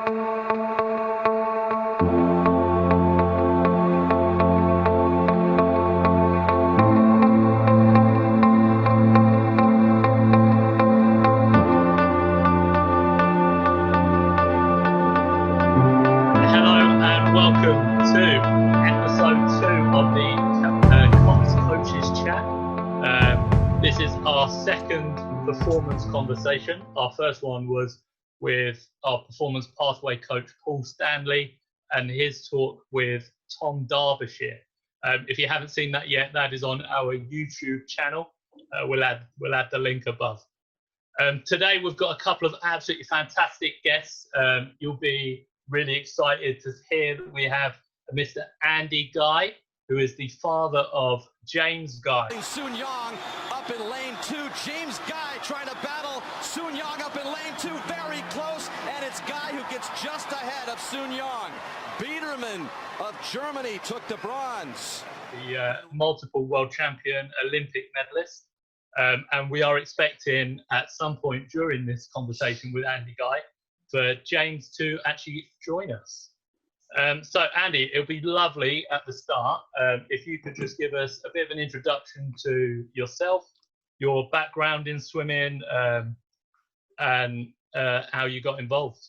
This is our second performance conversation. Our first one was with our performance pathway coach, Paul Stanley, and his talk with Tom Derbyshire. If you haven't seen that yet, that is on our YouTube channel. We'll add the link above. Today, we've got a couple of absolutely fantastic guests. You'll be really excited to hear that we have Mr. Andy Guy, who is the father of James Guy. Soon Young up in lane 2. James Guy trying to battle Soon Young up in lane 2. Very close, and it's Guy who gets just ahead of Soon Young. Biedermann of Germany took the bronze. The multiple world champion, Olympic medalist. And we are expecting at some point during this conversation with Andy Guy for James to actually join us. So Andy, it would be lovely at the start if you could just give us a bit of an introduction to yourself, your background in swimming, and how you got involved.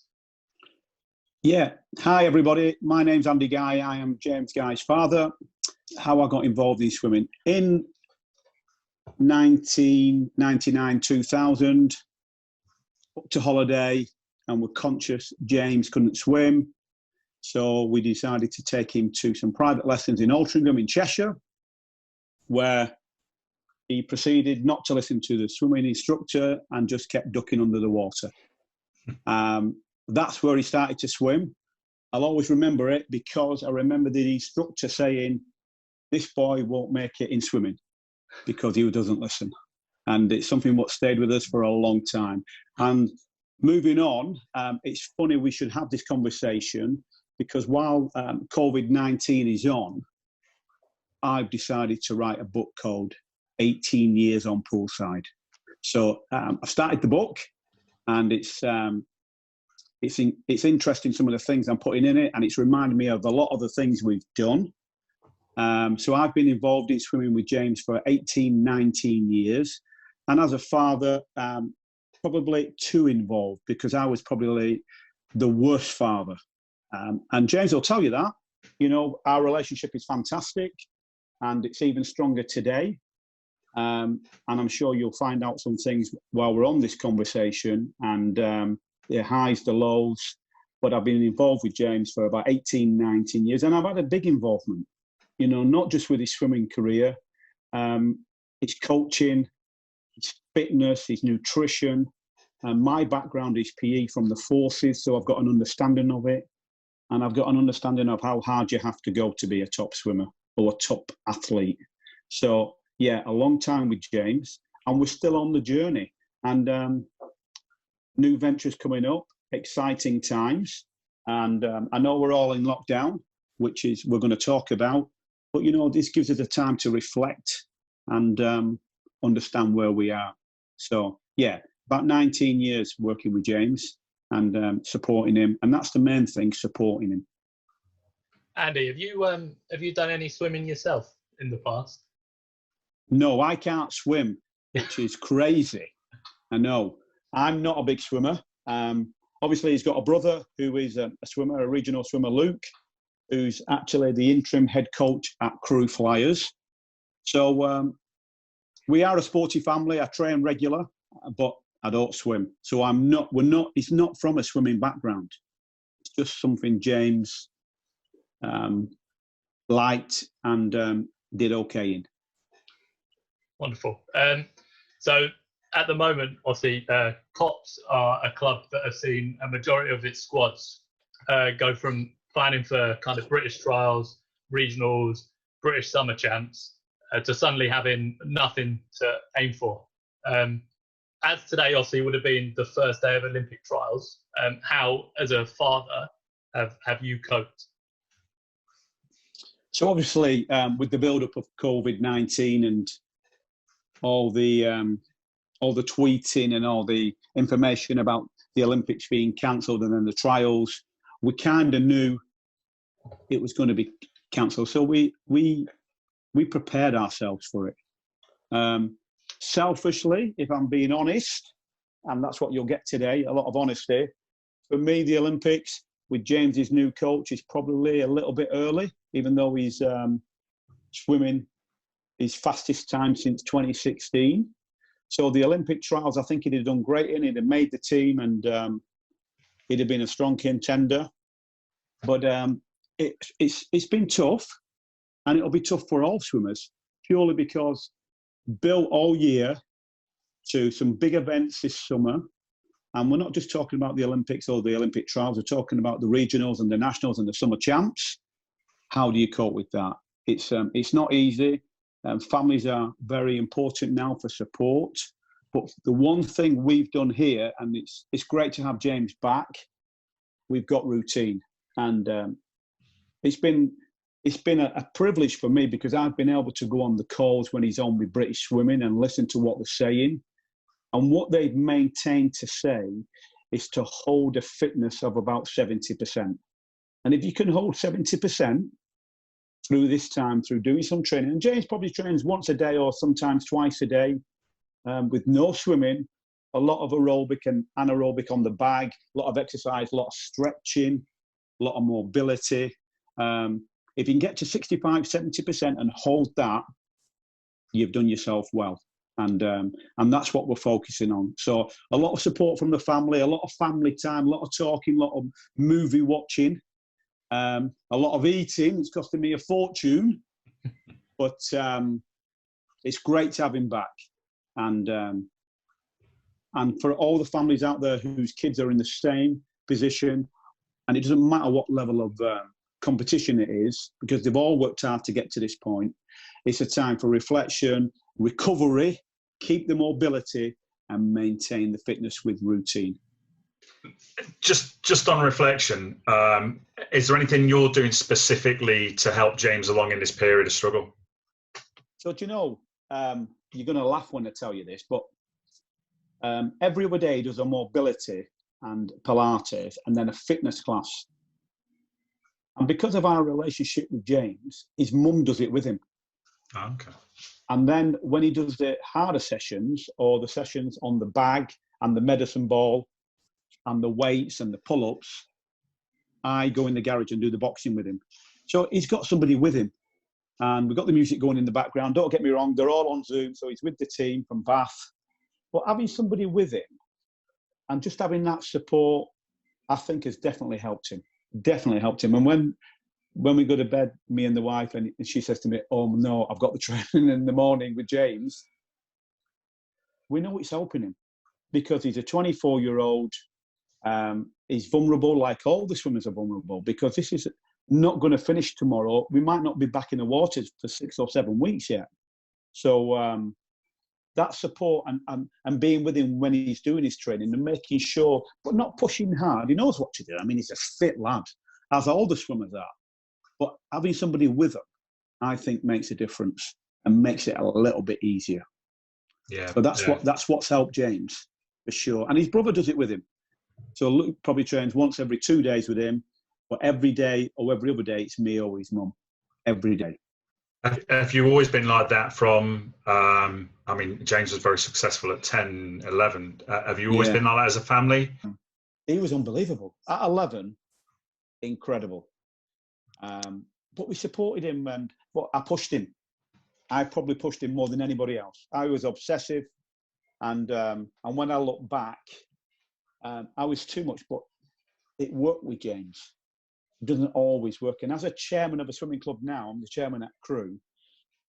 Yeah. Hi, everybody. My name's Andy Guy. I am James Guy's father. How I got involved in swimming. In 1999, 2000, up to holiday, and we're conscious James couldn't swim. So we decided to take him to some private lessons in Altrincham in Cheshire, where he proceeded not to listen to the swimming instructor and just kept ducking under the water. That's where he started to swim. I'll always remember it because I remember the instructor saying, "This boy won't make it in swimming because he doesn't listen." And it's something that stayed with us for a long time. And moving on, it's funny we should have this conversation because while COVID-19 is on, I've decided to write a book called 18 Years on Poolside. So I've started the book, and it's interesting, some of the things I'm putting in it, and it's reminded me of a lot of the things we've done. So I've been involved in swimming with James for 18, 19 years. And as a father, probably too involved because I was probably the worst father. And James will tell you that. You know, our relationship is fantastic and it's even stronger today. And I'm sure you'll find out some things while we're on this conversation, and the highs, the lows. But I've been involved with James for about 18, 19 years, and I've had a big involvement, you know, not just with his swimming career, his coaching, his fitness, his nutrition. My background is PE from the forces, so I've got an understanding of it. And I've got an understanding of how hard you have to go to be a top swimmer or a top athlete. So, yeah, a long time with James, and we're still on the journey. And new ventures coming up, exciting times. And I know we're all in lockdown, which is we're going to talk about. But, you know, this gives us a time to reflect and understand where we are. So, yeah, about 19 years working with James and supporting him. And that's the main thing, supporting him. Andy, have you done any swimming yourself in the past? No, I can't swim, which is crazy. I know. I'm not a big swimmer. Obviously, he's got a brother who is a swimmer, a regional swimmer, Luke, who's actually the interim head coach at Crew Flyers. So we are a sporty family. I train regular, but I don't swim. So it's not from a swimming background. It's just something James liked and did okay in. Wonderful. So at the moment, obviously, Cops are a club that have seen a majority of its squads go from planning for kind of British trials, regionals, British summer champs, to suddenly having nothing to aim for. As today, obviously, would have been the first day of Olympic trials. How, as a father, have you coped? So obviously, with the build-up of COVID-19 and all the tweeting and all the information about the Olympics being cancelled and then the trials, we kind of knew it was going to be cancelled. So we prepared ourselves for it. Selfishly, if I'm being honest, and that's what you'll get today, a lot of honesty. For me, the Olympics with James's new coach is probably a little bit early, even though he's swimming his fastest time since 2016. So the Olympic trials, I think he'd have done great in. He'd have made the team, and he'd have been a strong contender. But it's been tough, and it'll be tough for all swimmers, purely because built all year to some big events this summer. And we're not just talking about the Olympics or the Olympic trials, we're talking about the regionals and the nationals and the summer champs. How do you cope with that? It's not easy. Families are very important now for support. But the one thing we've done here, and it's great to have James back, we've got routine. And it's been a privilege for me, because I've been able to go on the calls when he's on with British Swimming and listen to what they're saying. And what they've maintained to say is to hold a fitness of about 70%. And if you can hold 70% through this time, through doing some training, and James probably trains once a day or sometimes twice a day, with no swimming, a lot of aerobic and anaerobic on the bag, a lot of exercise, a lot of stretching, a lot of mobility. If you can get to 65, 70% and hold that, you've done yourself well. And that's what we're focusing on. So a lot of support from the family, a lot of family time, a lot of talking, a lot of movie watching, a lot of eating. It's costing me a fortune, but it's great to have him back. And for all the families out there whose kids are in the same position, and it doesn't matter what level of competition it is, because they've all worked hard to get to this point, it's a time for reflection, recovery, keep the mobility, and maintain the fitness with routine. Just on reflection, is there anything you're doing specifically to help James along in this period of struggle? So, do you know, you're going to laugh when I tell you this, but every other day he does a mobility and Pilates and then a fitness class. And because of our relationship with James, his mum does it with him. Oh, okay. And then when he does the harder sessions, or the sessions on the bag and the medicine ball and the weights and the pull-ups, I go in the garage and do the boxing with him. So he's got somebody with him. And we've got the music going in the background. Don't get me wrong, they're all on Zoom, so he's with the team from Bath. But having somebody with him and just having that support, I think has definitely helped him. Definitely helped him. And when we go to bed, me and the wife, and she says to me, "Oh no, I've got the training in the morning with James," we know it's helping him, because he's a 24-year-old. He's vulnerable, like all the swimmers are vulnerable, because this is not going to finish tomorrow. We might not be back in the waters for 6 or 7 weeks yet. So that support and being with him when he's doing his training and making sure, but not pushing hard. He knows what to do. I mean, he's a fit lad, as all the swimmers are. But having somebody with him, I think, makes a difference and makes it a little bit easier. Yeah. So that's what's helped James, for sure. And his brother does it with him. So Luke probably trains once every 2 days with him, but every day or every other day, it's me or his mum. Every day. Have you always been like that from, I mean, James was very successful at 10, 11. Have you always been like that as a family? He was unbelievable. At 11, incredible. But we supported him, but I pushed him. I probably pushed him more than anybody else. I was obsessive. And when I look back, I was too much, but it worked with James. It doesn't always work. And as a chairman of a swimming club now, I'm the chairman at Crew,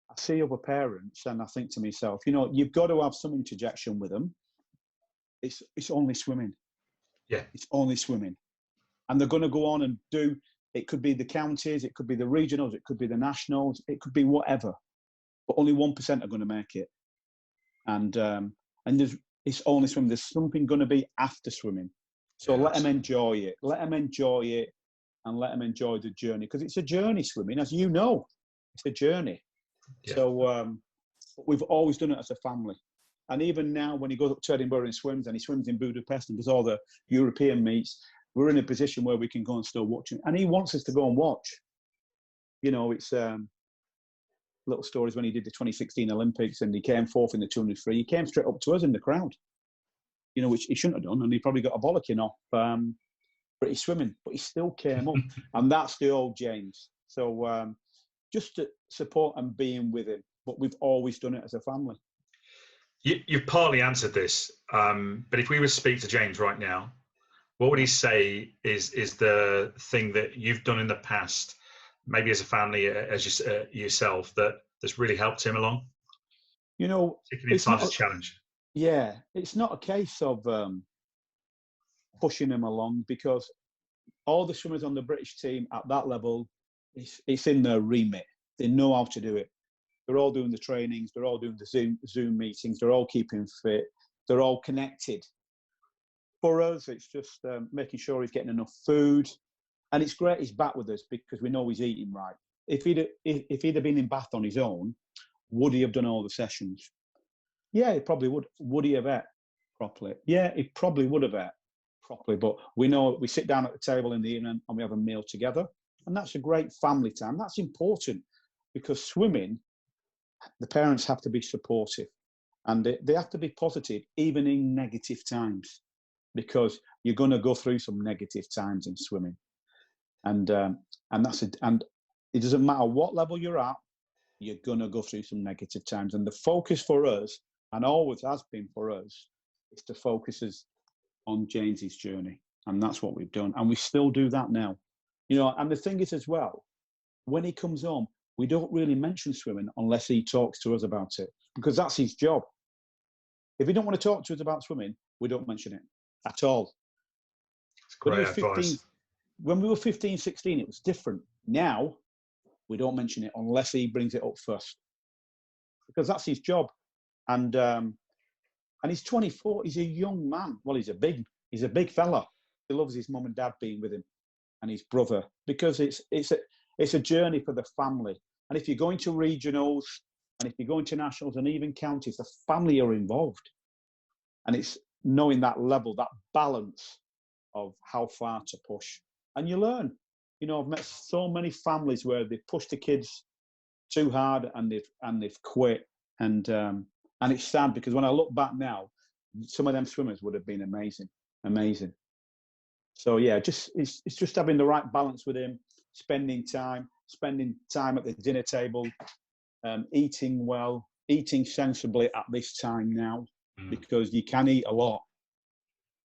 I see other parents and I think to myself, you know, you've got to have some interjection with them. It's only swimming. Yeah. It's only swimming. And they're going to go on and do, it could be the counties, it could be the regionals, it could be the nationals, it could be whatever. But only 1% are going to make it. And it's only swimming. There's something going to be after swimming. So let them enjoy it. Let them enjoy it and let them enjoy the journey. Because it's a journey, swimming, as you know. It's a journey. Yeah. So we've always done it as a family. And even now, when he goes up to Edinburgh and swims, and he swims in Budapest and does all the European meets, we're in a position where we can go and still watch him. And he wants us to go and watch. You know, it's little stories when he did the 2016 Olympics and he came fourth in the 200 free. He came straight up to us in the crowd, you know, which he shouldn't have done. And he probably got a bollocking off British swimming, but he still came up. And that's the old James. So just to support and being with him. But we've always done it as a family. You've partly answered this, but if we were to speak to James right now, what would he say is the thing that you've done in the past, maybe as a family, as yourself, that's really helped him along? You know, particularly in times of challenge. Yeah, it's not a case of pushing him along, because all the swimmers on the British team at that level, it's in their remit. They know how to do it. They're all doing the trainings. They're all doing the Zoom meetings. They're all keeping fit. They're all connected. For us, it's just making sure he's getting enough food. And it's great he's back with us because we know he's eating right. If he'd have been in Bath on his own, would he have done all the sessions? Yeah, he probably would. Would he have ate properly? Yeah, he probably would have ate properly. But we know we sit down at the table in the evening and we have a meal together. And that's a great family time. That's important, because swimming, the parents have to be supportive, and they have to be positive, even in negative times, because you're going to go through some negative times in swimming. And it doesn't matter what level you're at, you're going to go through some negative times. And the focus for us, and always has been for us, is to focus us on James's journey. And that's what we've done. And we still do that now. You know, and the thing is as well, when he comes home, we don't really mention swimming unless he talks to us about it, because that's his job. If he don't want to talk to us about swimming, we don't mention it at all. It's great advice. When we were 15, 16, it was different. Now, we don't mention it unless he brings it up first, because that's his job. And he's 24. He's a young man. Well, he's a big fella. He loves his mum and dad being with him, and his brother, because it's a journey for the family. And if you're going to regionals, and if you're going to nationals and even counties, the family are involved. And it's knowing that level, that balance of how far to push. And you learn. You know, I've met so many families where they push the kids too hard and they've quit. And it's sad, because when I look back now, some of them swimmers would have been amazing. So yeah, it's just having the right balance with him, spending time at the dinner table, eating well, eating sensibly at this time now, because you can eat a lot.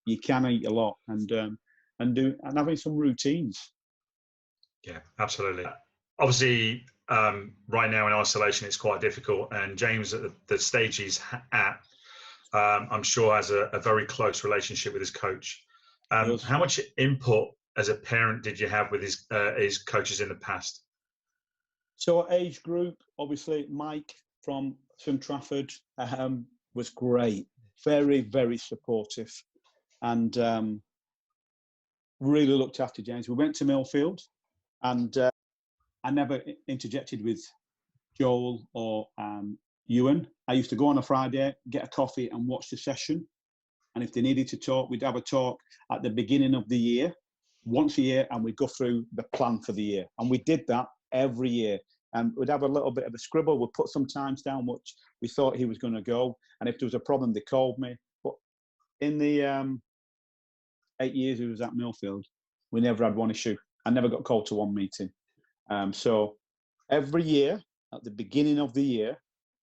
And having some routines. Yeah, absolutely. Obviously, right now in isolation, it's quite difficult. And James, at the stage he's at, I'm sure has a very close relationship with his coach. How much input as a parent did you have with his coaches in the past? So our age group, obviously, Mike from Trafford was great, very, very supportive, and really looked after James. We went to Millfield, and I never interjected with Joel or Ewan. I used to go on a Friday, get a coffee and watch the session. And if they needed to talk, we'd have a talk at the beginning of the year, once a year, and we'd go through the plan for the year. And we did that every year. And we'd have a little bit of a scribble. We'd put some times down which we thought he was going to go. And if there was a problem, they called me. But in the 8 years he was at Millfield, we never had one issue. I never got called to one meeting. So every year, at the beginning of the year,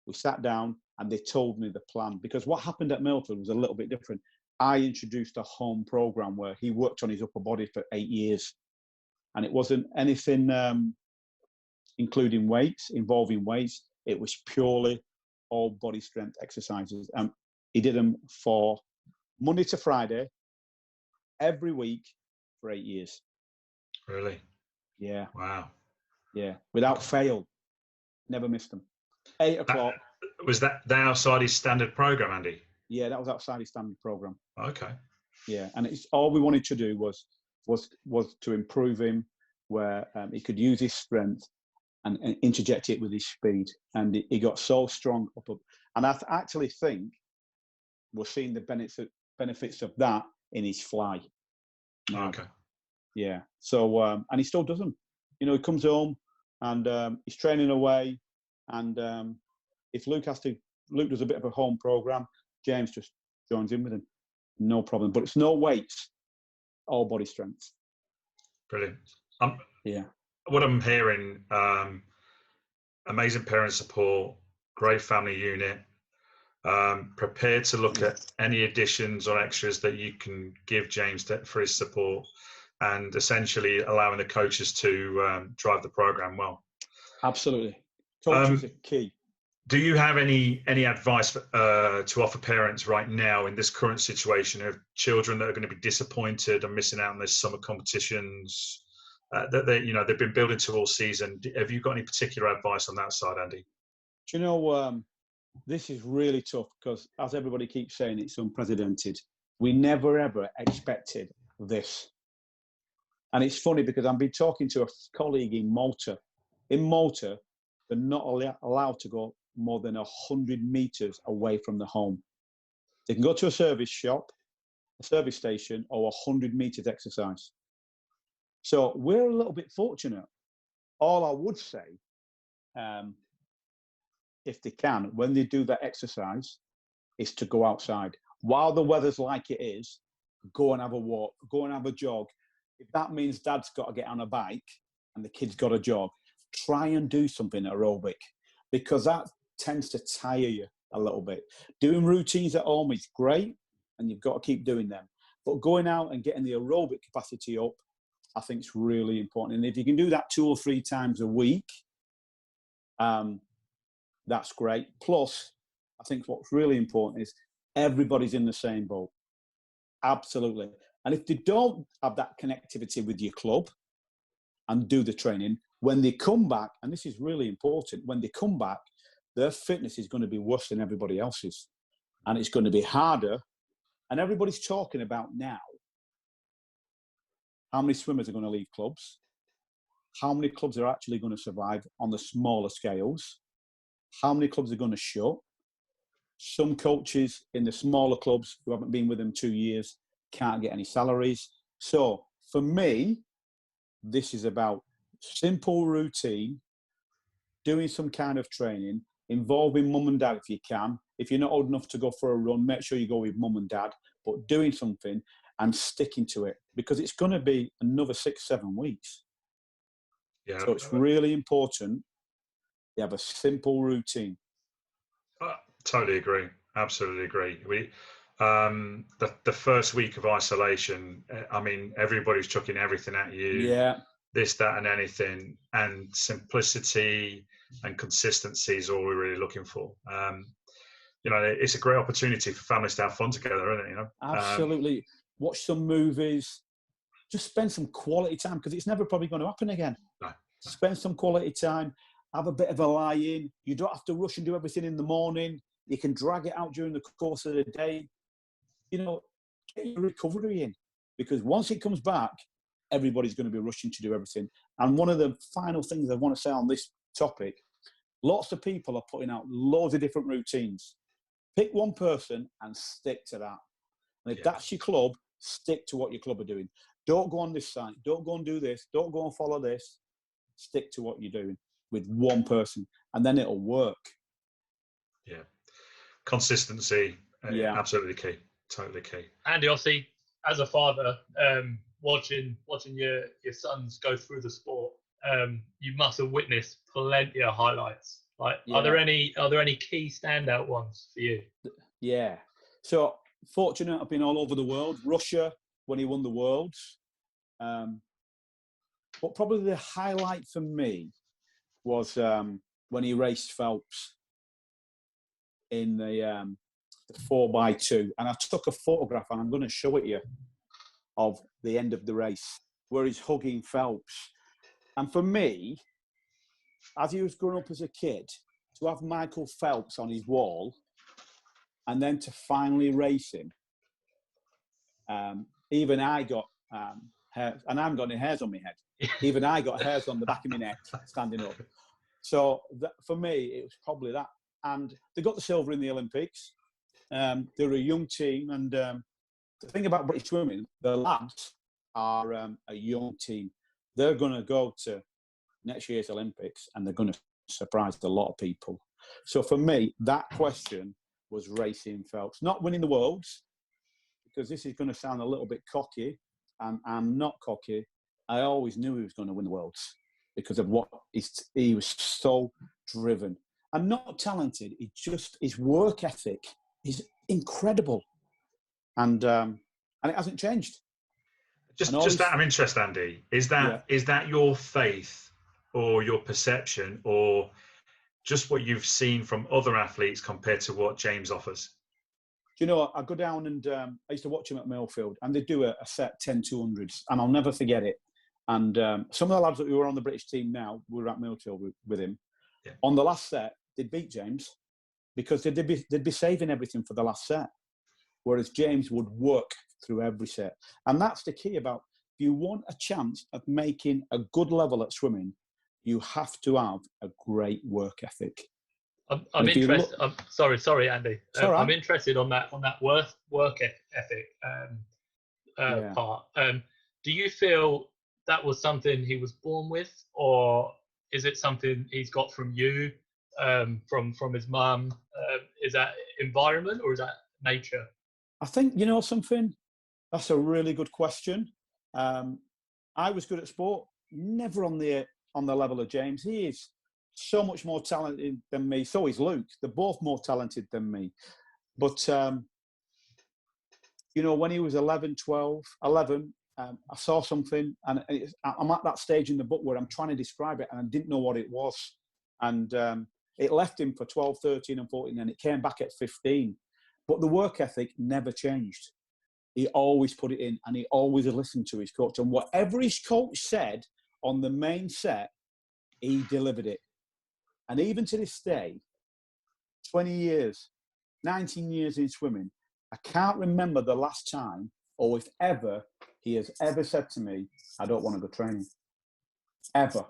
we sat down and they told me the plan. Because what happened at Millfield was a little bit different. I introduced a home program where he worked on his upper body for 8 years. And it wasn't anything involving weights. It was purely all body strength exercises. He did them for Monday to Friday, every week for 8 years. Really? Yeah. Wow. Yeah. Without fail. Never missed them. 8 o'clock. Was that outside his standard program, Andy? Yeah, that was outside his standard program. Okay. Yeah, and it's all we wanted to do was to improve him, where he could use his strength and interject it with his speed, and he got so strong up. And I actually think we're seeing the benefits of that in his fly. Okay. Yeah. So, and he still does them. You know, he comes home and he's training away. And if Luke does a bit of a home program, James just joins in with him. No problem. But it's no weights, all body strength. Brilliant. Yeah. What I'm hearing, amazing parent support, great family unit, prepared to look at any additions or extras that you can give James for his support, and essentially allowing the coaches to drive the program well. Absolutely. Coaches are key. Do you have any advice to offer parents right now in this current situation of children that are going to be disappointed and missing out on their summer competitions that they've been building to all season? Have you got any particular advice on that side, Andy? Do you know, this is really tough because, as everybody keeps saying, it's unprecedented. We never ever expected this. And it's funny because I've been talking to a colleague in Malta. In Malta, they're not allowed to go more than 100 metres away from the home. They can go to a service shop, a service station, or 100 metres exercise. So we're a little bit fortunate. All I would say, if they can, when they do that exercise, is to go outside. While the weather's like it is, go and have a walk, go and have a jog. If that means dad's got to get on a bike and the kid's got a jog, try and do something aerobic, because that tends to tire you a little bit. Doing routines at home is great, and you've got to keep doing them. But going out and getting the aerobic capacity up, I think is really important. And if you can do that 2 or 3 times a week, that's great. Plus, I think what's really important is everybody's in the same boat. Absolutely. And if they don't have that connectivity with your club and do the training, when they come back, and this is really important, when they come back, their fitness is going to be worse than everybody else's. And it's going to be harder. And everybody's talking about now how many swimmers are going to leave clubs, how many clubs are actually going to survive on the smaller scales, how many clubs are going to shut. Some coaches in the smaller clubs who haven't been with them 2 years can't get any salaries. So for me, this is about simple routine, doing some kind of training, involving mum and dad if you can. If you're not old enough to go for a run, make sure you go with mum and dad, but doing something and sticking to it, because it's going to be another 6-7 weeks. Yeah. So it's really important you have a simple routine. Totally agree. Absolutely agree. The first week of isolation, I mean, everybody's chucking everything at you. Yeah. This, that, and anything, and simplicity and consistency is all we're really looking for. It's a great opportunity for families to have fun together, isn't it? Absolutely. Watch some movies. Just spend some quality time, because it's never probably going to happen again. No. Spend some quality time. Have a bit of a lie-in. You don't have to rush and do everything in the morning. You can drag it out during the course of the day. Get your recovery in, because once it comes back, everybody's going to be rushing to do everything. And one of the final things I want to say on this topic, lots of people are putting out loads of different routines. Pick one person and stick to that. And if that's your club, stick to what your club are doing. Don't go on this site. Don't go and do this. Don't go and follow this. Stick to what you're doing with one person, and then it'll work. Yeah. Consistency. Absolutely key. Totally key. Andy, obviously, as a father, watching your sons go through the sport, you must have witnessed plenty of highlights. Are there any key standout ones for you? Yeah. So fortunate, I've been all over the world. Russia, when he won the Worlds. But probably the highlight for me was when he raced Phelps in the 4x2. And I took a photograph, and I'm going to show it you, of the end of the race, where he's hugging Phelps. And for me, as he was growing up as a kid, to have Michael Phelps on his wall and then to finally race him, even I got hair, and I haven't got any hairs on my head. Even I got hairs on the back of my neck standing up. So for me, it was probably that. And they got the silver in the Olympics. They're a young team, and the thing about British swimming, the lads are a young team. They're going to go to next year's Olympics, and they're going to surprise a lot of people. So for me, that question was racing Phelps, not winning the Worlds, because this is going to sound a little bit cocky, and I'm not cocky. I always knew he was going to win the Worlds because of what he was so driven and not talented. His work ethic is incredible, and it hasn't changed. Just out of interest, Andy, is that your faith or your perception or just what you've seen from other athletes compared to what James offers? Do you know, I go down and I used to watch him at Millfield, and they do a set 10-200s, and I'll never forget it. And some of the lads that were on the British team now were at Millfield with him. Yeah. On the last set, they'd beat James because they'd be saving everything for the last set, whereas James would work through every set. And that's the key about, if you want a chance of making a good level at swimming, you have to have a great work ethic. I'm interested. Sorry, Andy. Right. I'm interested on that work ethic part. Do you feel that was something he was born with, or is it something he's got from you, from his mum? Is that environment or is that nature? I think, you know something, that's a really good question. I was good at sport, never on the level of James. He is so much more talented than me. So is Luke. They're both more talented than me. But, you know, when he was 11, I saw something, and I'm at that stage in the book where I'm trying to describe it, and I didn't know what it was. And it left him for 12, 13 and 14, and it came back at 15. But the work ethic never changed. He always put it in, and he always listened to his coach. And whatever his coach said on the main set, he delivered it. And even to this day, 20 years, 19 years in swimming, I can't remember the last time, or if ever, he has ever said to me, I don't want to go training. Ever.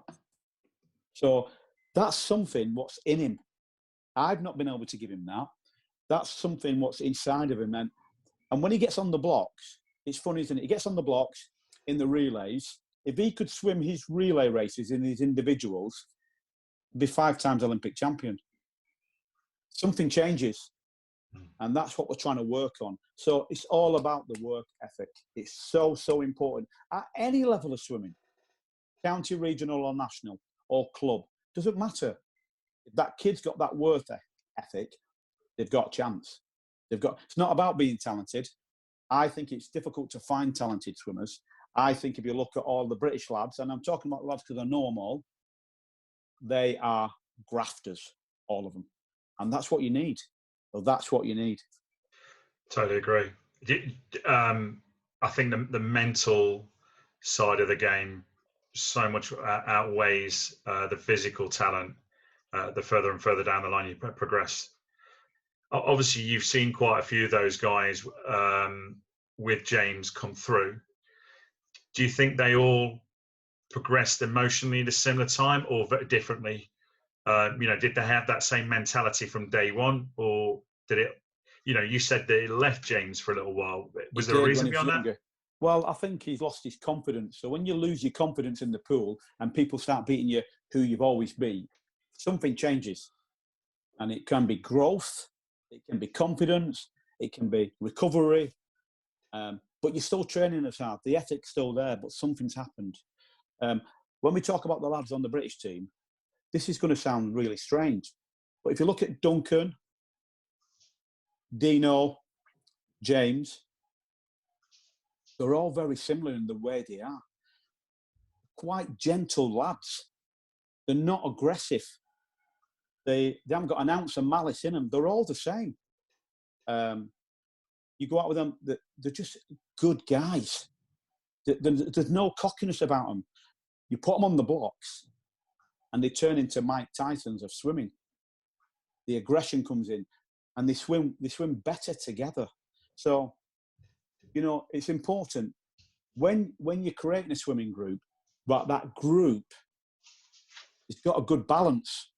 So that's something what's in him. I've not been able to give him that. That's something what's inside of him. And when he gets on the blocks, it's funny, isn't it? He gets on the blocks in the relays. If he could swim his relay races in his individuals, he'd be 5 times Olympic champion. Something changes. And that's what we're trying to work on. So it's all about the work ethic. It's so, so important. At any level of swimming, county, regional or national or club, doesn't matter. If that kid's got that work ethic, they've got a chance. It's not about being talented. I think it's difficult to find talented swimmers. I think if you look at all the British lads, and I'm talking about lads because I know them all, they are grafters, all of them. And that's what you need. Well, that's what you need. Totally agree. I think the mental side of the game so much outweighs the physical talent the further and further down the line you progress. Obviously, you've seen quite a few of those guys with James come through. Do you think they all progressed emotionally at a similar time or very differently? Did they have that same mentality from day one, or did it? You said that it left James for a little while. Was there a reason behind that? Well, I think he's lost his confidence. So when you lose your confidence in the pool and people start beating you who you've always beat, something changes. And it can be growth, it can be confidence, it can be recovery. But you're still training as hard. The ethic's still there, but something's happened. When we talk about the lads on the British team, this is going to sound really strange. But if you look at Duncan, Dino, James, they're all very similar in the way they are. Quite gentle lads. They're not aggressive. They haven't got an ounce of malice in them. They're all the same. You go out with them, they're just good guys. There's no cockiness about them. You put them on the blocks and they turn into Mike Tysons of swimming. The aggression comes in and they swim better together. So, it's important when you're creating a swimming group, but that group has got a good balance.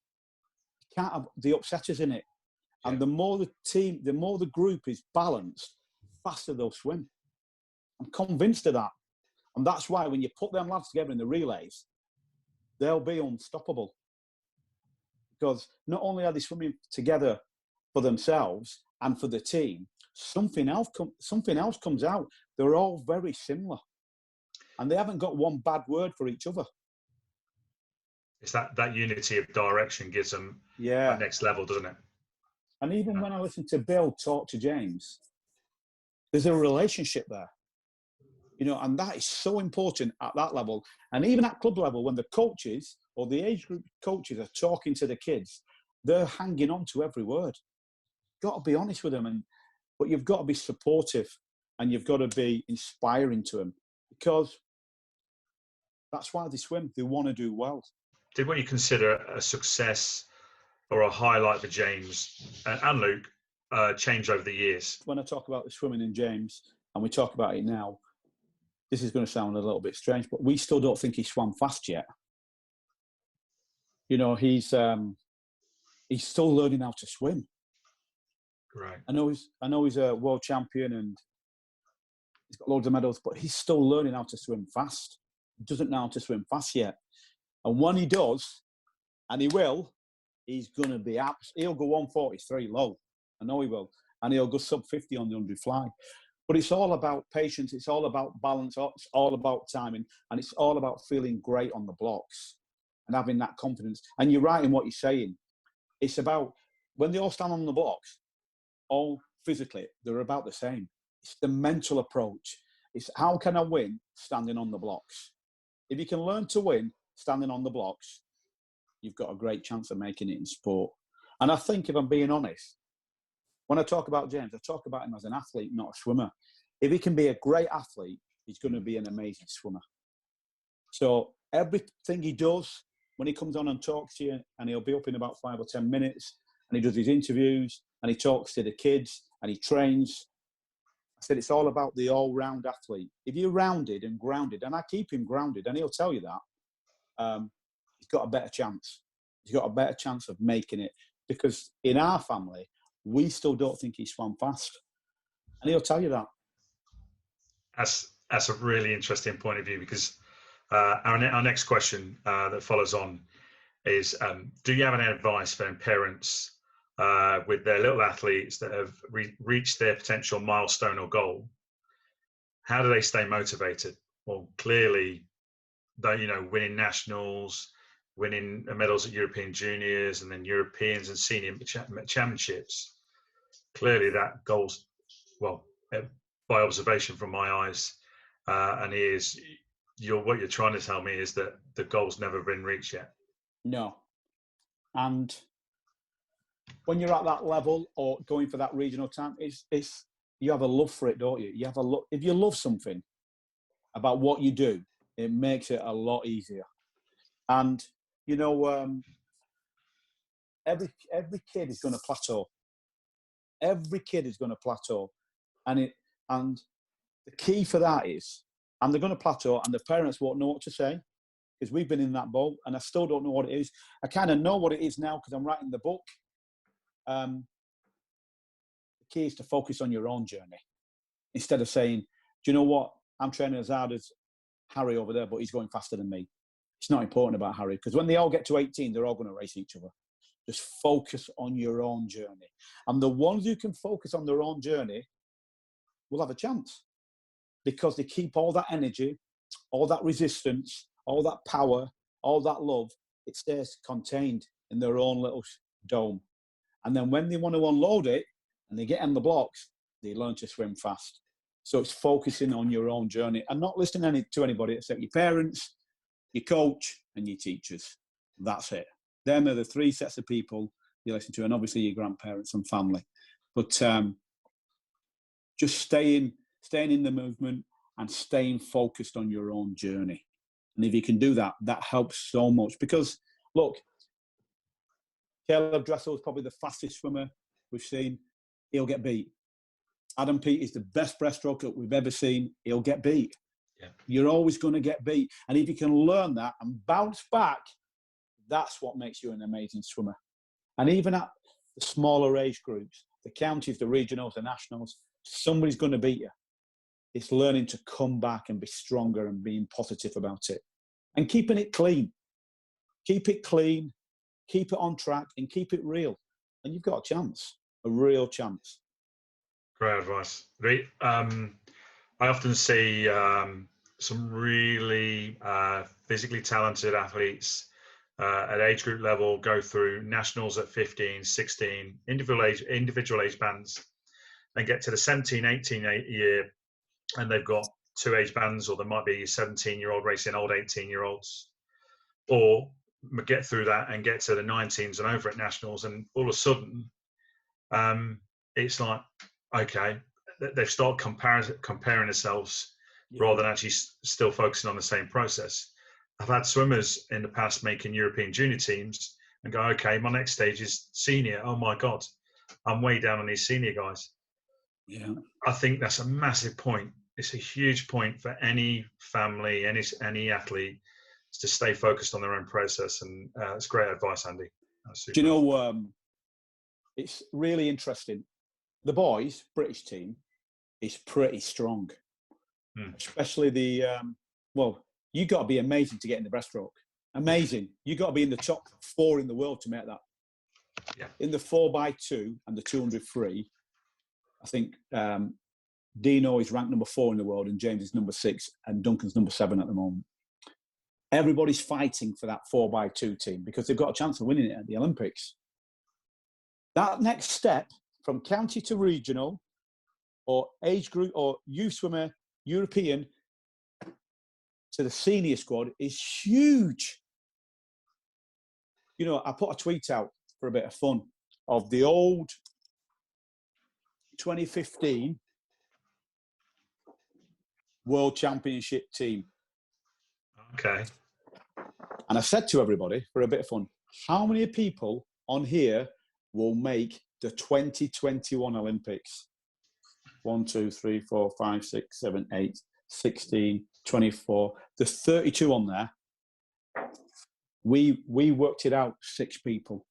You can't have the upsetters in it. And the more the group is balanced, faster they'll swim. I'm convinced of that. And that's why when you put them lads together in the relays, they'll be unstoppable. Because not only are they swimming together for themselves and for the team, something else comes out. They're all very similar. And they haven't got one bad word for each other. It's that unity of direction gives them that next level, doesn't it? And even when I listen to Bill talk to James, there's a relationship there. You know, and that is so important at that level. And even at club level, when the coaches or the age group coaches are talking to the kids, they're hanging on to every word. You've got to be honest with them, but you've got to be supportive and you've got to be inspiring to them, because that's why they swim. They want to do well. Did what you consider a success or a highlight for James and Luke change over the years? When I talk about the swimming in James, and we talk about it now, this is going to sound a little bit strange, but we still don't think he swam fast yet. You know, he's still learning how to swim. Right. I know he's a world champion and he's got loads of medals, but he's still learning how to swim fast. He doesn't know how to swim fast yet. And when he does, and he will, he's going to be he'll go 143 low. I know he will. And he'll go sub 50 on the 100 fly. But it's all about patience. It's all about balance. It's all about timing. And it's all about feeling great on the blocks and having that confidence. And you're right in what you're saying. It's about when they all stand on the blocks, all physically, they're about the same. It's the mental approach. It's how can I win standing on the blocks? If you can learn to win standing on the blocks, you've got a great chance of making it in sport. And I think, if I'm being honest, when I talk about James, I talk about him as an athlete, not a swimmer. If he can be a great athlete, he's going to be an amazing swimmer. So everything he does, when he comes on and talks to you, and he'll be up in about 5 or 10 minutes, and he does his interviews, and he talks to the kids, and he trains. I said, it's all about the all-round athlete. If you're rounded and grounded, and I keep him grounded, and he'll tell you that, he's got a better chance. He's got a better chance of making it. Because in our family, we still don't think he swam fast. And he'll tell you that. That's a really interesting point of view, because our next question that follows on is, do you have any advice for parents with their little athletes that have reached their potential milestone or goal? How do they stay motivated? Well, clearly, winning nationals, winning medals at European juniors, and then Europeans and senior championships. Clearly, that goal's, well, by observation from my eyes and ears, what you're trying to tell me is that the goal's never been reached yet. No. And when you're at that level or going for that regional time, it's you have a love for it, don't you? You have a love. If you love something about what you do, it makes it a lot easier. And every kid is going to plateau. Every kid is going to plateau, and the key for that is, and they're going to plateau, and the parents won't know what to say, because we've been in that boat, and I still don't know what it is. I kind of know what it is now because I'm writing the book. The key is to focus on your own journey instead of saying, "Do you know what? I'm training as hard as Harry over there, but he's going faster than me." It's not important about Harry, because when they all get to 18, they're all going to race each other. Just focus on your own journey. And the ones who can focus on their own journey will have a chance, because they keep all that energy, all that resistance, all that power, all that love. It stays contained in their own little dome. And then when they want to unload it and they get on the blocks, they learn to swim fast. So it's focusing on your own journey and not listening to anybody except your parents, your coach, and your teachers. That's it. Them are the three sets of people you listen to, and obviously your grandparents and family. But just staying in the movement and staying focused on your own journey. And if you can do that, that helps so much. Because, look, Caleb Dressel is probably the fastest swimmer we've seen. He'll get beat. Adam Peat is the best breaststroker we've ever seen. He'll get beat. Yeah. You're always going to get beat. And if you can learn that and bounce back, that's what makes you an amazing swimmer. And even at the smaller age groups, the counties, the regionals, the nationals, somebody's going to beat you. It's learning to come back and be stronger and being positive about it. And keeping it clean. Keep it clean, keep it on track, and keep it real. And you've got a chance, a real chance. Great advice. I often see some really physically talented athletes at age group level go through nationals at 15, 16, individual age bands, and get to the 17, 18 year, and they've got 2 age bands, or there might be a 17-year-old racing old 18-year-olds, or get through that and get to the 19s and over at nationals, and all of a sudden it's like, okay, they've started comparing themselves rather than actually still focusing on the same process. I've had swimmers in the past making European junior teams and go, okay, my next stage is senior. Oh my God, I'm way down on these senior guys. Yeah, I think that's a massive point. It's a huge point for any family, any athlete, to stay focused on their own process. And it's great advice, Andy. Do you know, it's really interesting. The boys' British team is pretty strong, especially the, you got to be amazing to get in the breaststroke. Amazing. You got to be in the top 4 in the world to make that. Yeah. In the 4x2 and the 200 free, I think Dino is ranked number 4 in the world and James is number 6 and Duncan's number 7 at the moment. Everybody's fighting for that 4x2 team because they've got a chance of winning it at the Olympics. That next step from county to regional or age group or youth swimmer, European to the senior squad is huge. You know, I put a tweet out for a bit of fun of the old 2015 World Championship team. Okay. And I said to everybody, for a bit of fun, how many people on here will make the 2021 Olympics? 1, 2, 3, 4, 5, 6, 7, 8, 16, 24. There's 32 on there. We worked it out. 6 people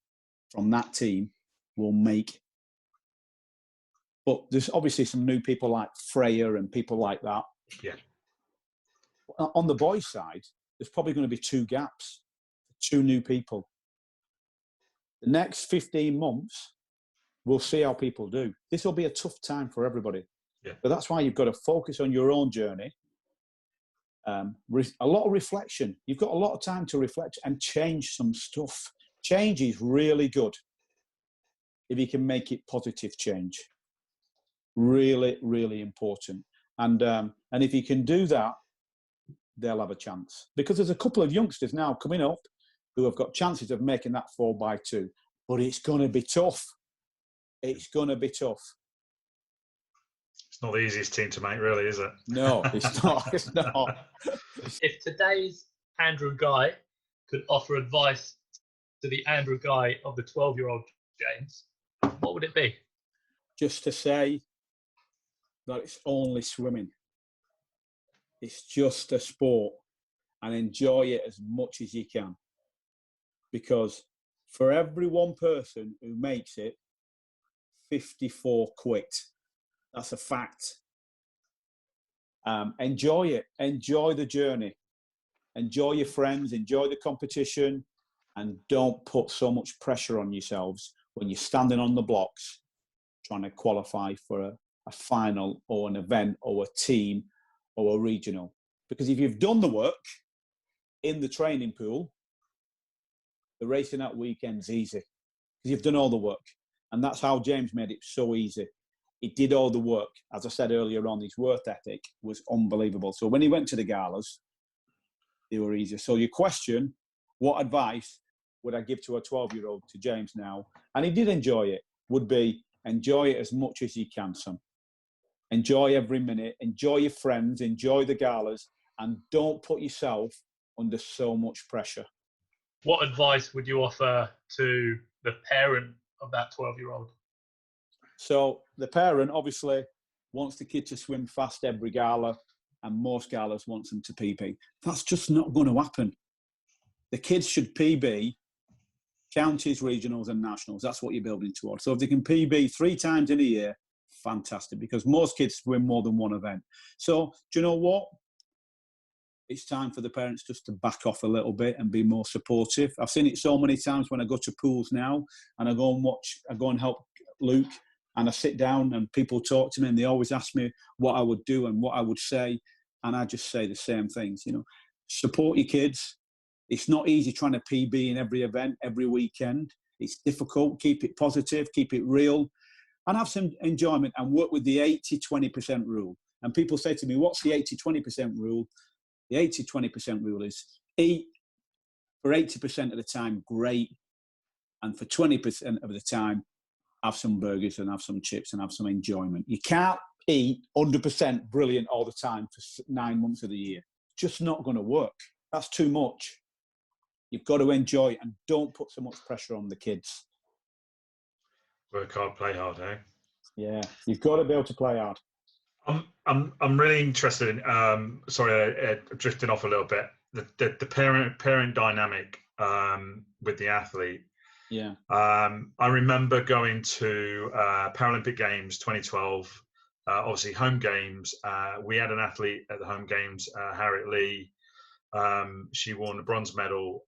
from that team will make. But there's obviously some new people like Freya and people like that. Yeah. On the boys' side, there's probably going to be 2 gaps, 2 new people. The next 15 months, we'll see how people do. This will be a tough time for everybody. Yeah. But that's why you've got to focus on your own journey. A lot of reflection. You've got a lot of time to reflect and change some stuff. Change is really good if you can make it positive change. Really, really important. And if you can do that, they'll have a chance. Because there's a couple of youngsters now coming up who have got chances of making that 4x2. But it's going to be tough. It's going to be tough. It's not the easiest team to make, really, is it? No, it's not. It's not. If today's Andrew Guy could offer advice to the Andrew Guy of the 12-year-old James, what would it be? Just to say that it's only swimming. It's just a sport, and enjoy it as much as you can. Because for every one person who makes it, 54 quit. That's a fact. Enjoy it. Enjoy the journey. Enjoy your friends. Enjoy the competition. And don't put so much pressure on yourselves when you're standing on the blocks trying to qualify for a final or an event or a team or a regional. Because if you've done the work in the training pool, the racing that weekend's easy. Because you've done all the work. And that's how James made it so easy. He did all the work. As I said earlier on, his work ethic was unbelievable. So when he went to the galas, they were easy. So your question, what advice would I give to a 12-year-old, to James now? And he did enjoy it, would be enjoy it as much as you can, son. Enjoy every minute. Enjoy your friends. Enjoy the galas. And don't put yourself under so much pressure. What advice would you offer to the parent of that 12-year-old? So the parent obviously wants the kid to swim fast every gala, and most galas wants them to PB. That's just not going to happen. The kids should PB Counties, regionals and nationals. That's what you're building towards. So if they can PB 3 times in a year, fantastic, because most kids win more than one event. So do you know what? It's time for the parents just to back off a little bit and be more supportive. I've seen it so many times when I go to pools now and I go and help Luke, and I sit down and people talk to me and they always ask me what I would do and what I would say. And I just say the same things, support your kids. It's not easy trying to PB in every event, every weekend. It's difficult. Keep it positive, keep it real, and have some enjoyment and work with the 80-20% rule. And people say to me, what's the 80-20% rule? The 80-20% rule is eat for 80% of the time, great. And for 20% of the time, have some burgers and have some chips and have some enjoyment. You can't eat 100% brilliant all the time for 9 months of the year. It's just not going to work. That's too much. You've got to enjoy it and don't put so much pressure on the kids. Work hard, play hard, eh? Yeah, you've got to be able to play hard. I'm really interested in. Sorry, drifting off a little bit. The parent dynamic with the athlete. Yeah. I remember going to Paralympic Games 2012. Obviously, home games. We had an athlete at the home games, Harriet Lee. She won a bronze medal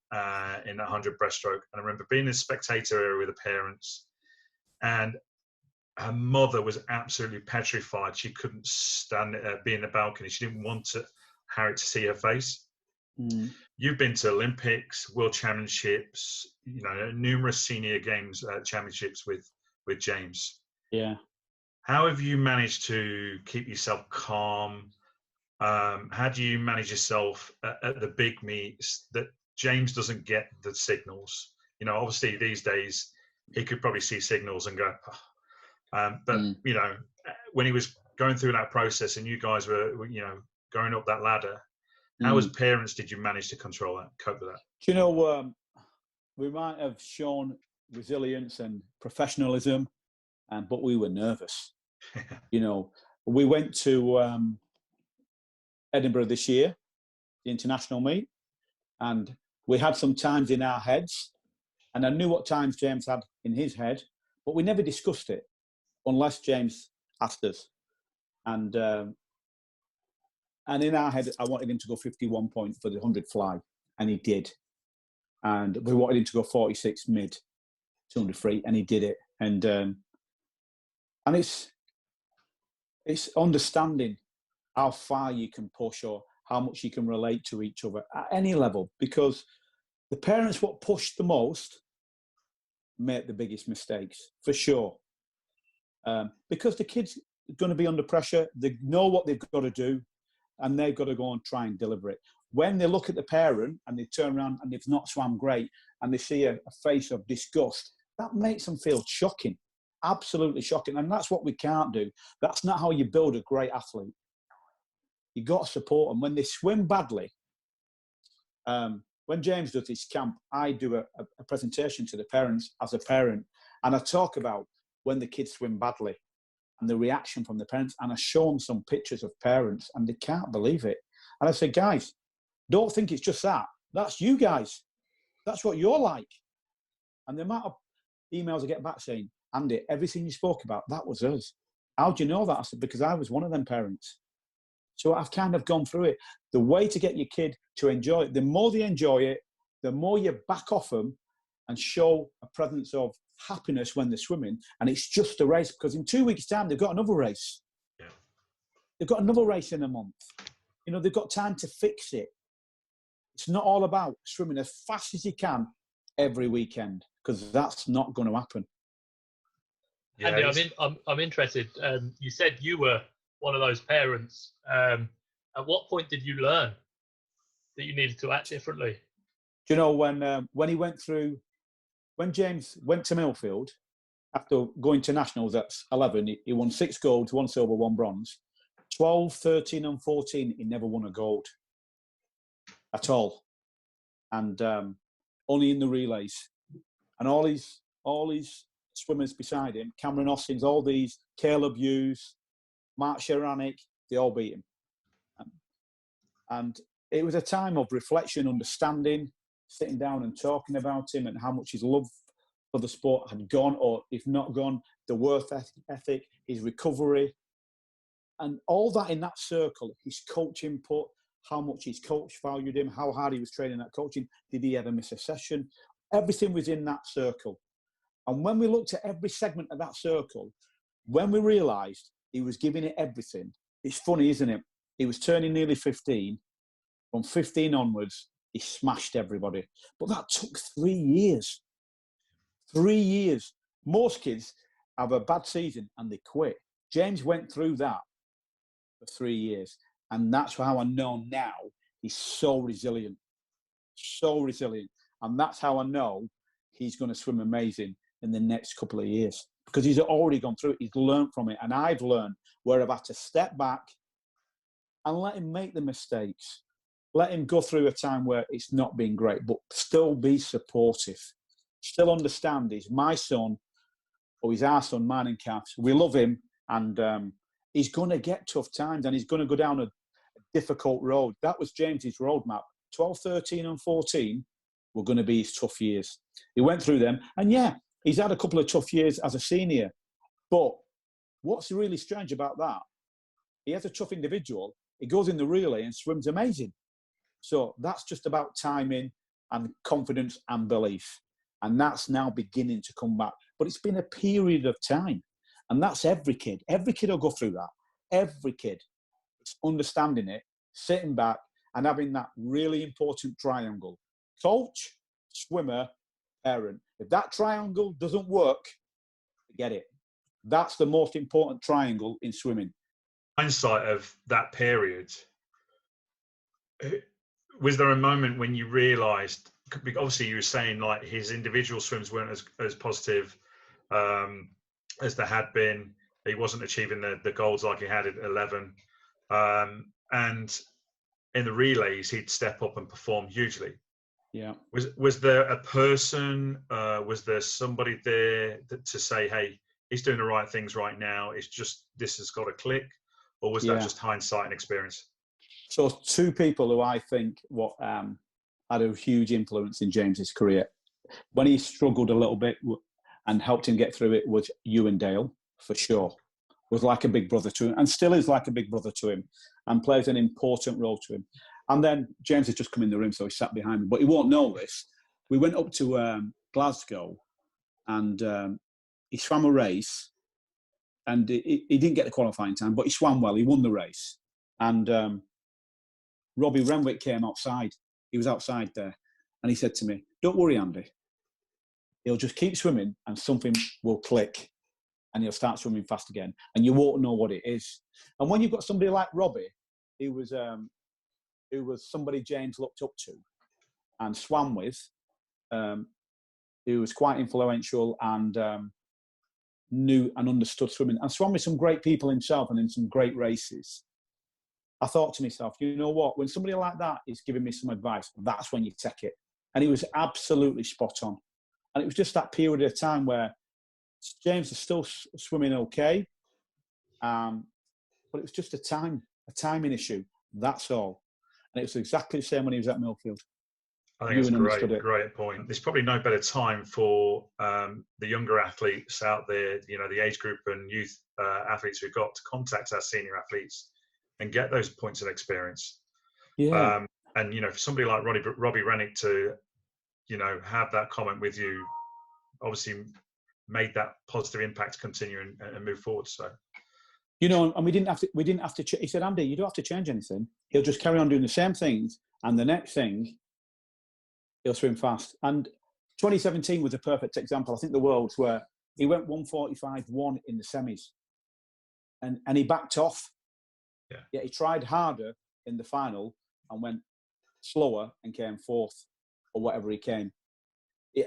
in 100 breaststroke. And I remember being in the spectator area with the parents, and her mother was absolutely petrified. She couldn't stand be in the balcony. She didn't want Harriet to see her face. Mm. You've been to Olympics, World Championships, numerous senior games championships with James. Yeah. How have you managed to keep yourself calm? How do you manage yourself at the big meets that James doesn't get the signals? Obviously these days he could probably see signals and go, but when he was going through that process and you guys were, going up that ladder, how as parents did you manage to control that, cope with that? Do you know, we might have shown resilience and professionalism, but we were nervous. We went to Edinburgh this year, the international meet, and we had some times in our heads, and I knew what times James had in his head, but we never discussed it unless James asked us. And in our head, I wanted him to go 51 points for the 100 fly, and he did. And we wanted him to go 46 mid, 200 free, and he did it. And it's understanding how far you can push or how much you can relate to each other at any level, because the parents what push the most make the biggest mistakes, for sure. Because the kids are going to be under pressure, they know what they've got to do, and they've got to go and try and deliver it. When they look at the parent and they turn around and they've not swam great and they see a face of disgust, that makes them feel shocking, absolutely shocking. And that's what we can't do. That's not how you build a great athlete. You've got to support them. When they swim badly, when James does his camp, I do a presentation to the parents as a parent, and I talk about when the kids swim badly and the reaction from the parents, and I show them some pictures of parents and they can't believe it. And I say, guys, don't think it's just that. That's you guys. That's what you're like. And the amount of emails I get back saying, Andy, everything you spoke about, that was us. How do you know that? I said, because I was one of them parents. So I've kind of gone through it. The way to get your kid to enjoy it, the more they enjoy it, the more you back off them and show a presence of happiness when they're swimming. And it's just a race, because in 2 weeks' time, they've got another race. Yeah. They've got another race in a month. They've got time to fix it. It's not all about swimming as fast as you can every weekend, because that's not going to happen. Yeah, Andy, I'm interested. You said you were one of those parents. At what point did you learn that you needed to act differently? Do you know when he went through, when James went to Millfield after going to nationals at 11, he won 6 golds, 1 silver, 1 bronze. 12, 13, and 14, he never won a gold at all, and only in the relays. And all his swimmers beside him, Cameron Austin's, all these, Caleb Hughes, Mark Sheranick, they all beat him. And it was a time of reflection, understanding, sitting down and talking about him and how much his love for the sport had gone, or if not gone, the work ethic, his recovery, and all that in that circle, his coach input, how much his coach valued him, how hard he was training that coaching, did he ever miss a session? Everything was in that circle. And when we looked at every segment of that circle, when we realised he was giving it everything, it's funny, isn't it? He was turning nearly 15. From 15 onwards, he smashed everybody. But that took 3 years. 3 years. Most kids have a bad season and they quit. James went through that for 3 years. And that's how I know now he's so resilient. So resilient. And that's how I know he's going to swim amazing in the next couple of years. Because he's already gone through it. He's learned from it. And I've learned where I've had to step back and let him make the mistakes. Let him go through a time where it's not been great, but still be supportive. Still understand he's my son, or he's our son, mine and Kath's. We love him, and he's going to get tough times, and he's going to go down a difficult road. That was James's roadmap. 12, 13 and 14 were going to be his tough years. He went through them, and yeah, he's had a couple of tough years as a senior. But what's really strange about that, he has a tough individual, he goes in the relay and swims amazing. So that's just about timing and confidence and belief. And that's now beginning to come back. But it's been a period of time. And that's every kid. Every kid will go through that. Every kid. It's understanding it, sitting back and having that really important triangle. Coach, swimmer, parent. If that triangle doesn't work, forget it. That's the most important triangle in swimming. Hindsight of that period, was there a moment when you realised, obviously you were saying like his individual swims weren't as positive as there had been, he wasn't achieving the goals like he had at 11, and in the relays he'd step up and perform hugely. Yeah. Was there a person, was there somebody there to say, hey, he's doing the right things right now, it's just this has got to click? Or was that just hindsight and experience? So two people who I think had a huge influence in James's career. When he struggled a little bit and helped him get through it was Ewan Dale, for sure. Was like a big brother to him, and still is like a big brother to him, and plays an important role to him. And then James has just come in the room, so he sat behind me. But he won't know this. We went up to Glasgow, and he swam a race, and he didn't get the qualifying time, but he swam well. He won the race. And Robbie Renwick came outside. He was outside there. And he said to me, don't worry, Andy. He'll just keep swimming and something will click and he'll start swimming fast again. And you won't know what it is. And when you've got somebody like Robbie, who was somebody James looked up to and swam with, who was quite influential and knew and understood swimming, and swam with some great people himself and in some great races, I thought to myself, you know what, when somebody like that is giving me some advice, that's when you take it. And he was absolutely spot on. And it was just that period of time where James is still swimming okay, but it was just a timing issue, that's all. And it was exactly the same when he was at Millfield. I think it's a great point. There's probably no better time for the younger athletes out there, you know, the age group and youth athletes who've got to contact our senior athletes and get those points of experience. Yeah. And, you know, for somebody like Robbie Rennick to, you know, have that comment with you, obviously made that positive impact to continue and move forward. So, you know, and we didn't have to, he said, Andy, you don't have to change anything. He'll just carry on doing the same things. And the next thing, he'll swim fast. And 2017 was a perfect example. I think the Worlds where he went 1:45.1 in the semis, and he backed off. Yeah. Yet he tried harder in the final and went slower and came fourth or whatever he came.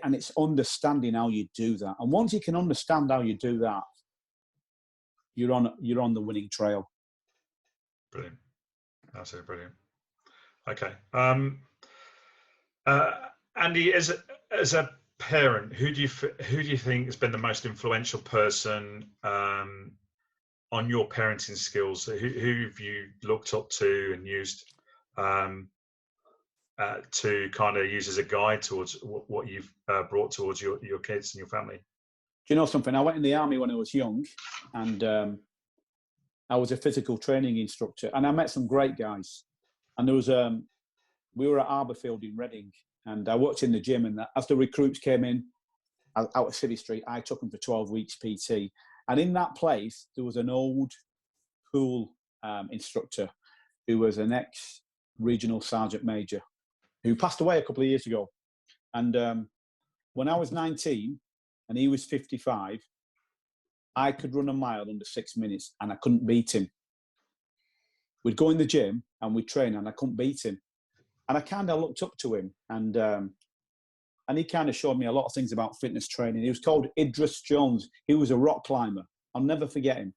And it's understanding how you do that. And once you can understand how you do that, you're on the winning trail. Brilliant, absolutely brilliant. Okay. Andy, as a parent, who do you think has been the most influential person on your parenting skills? Who have you looked up to and used? to kind of use as a guide towards what you've brought towards your kids and your family? Do you know something? I went in the army when I was young, and I was a physical training instructor, and I met some great guys. And there was we were at Arborfield in Reading, and I worked in the gym. And as the recruits came in out of City Street, I took them for 12 weeks PT. And in that place, there was an old pool instructor who was an ex-regional sergeant major who passed away a couple of years ago. And when I was 19 and he was 55, I could run a mile under 6 minutes and I couldn't beat him. We'd go in the gym and we'd train and I couldn't beat him. And I kind of looked up to him, and he kind of showed me a lot of things about fitness training. He was called Idris Jones. He was a rock climber. I'll never forget him.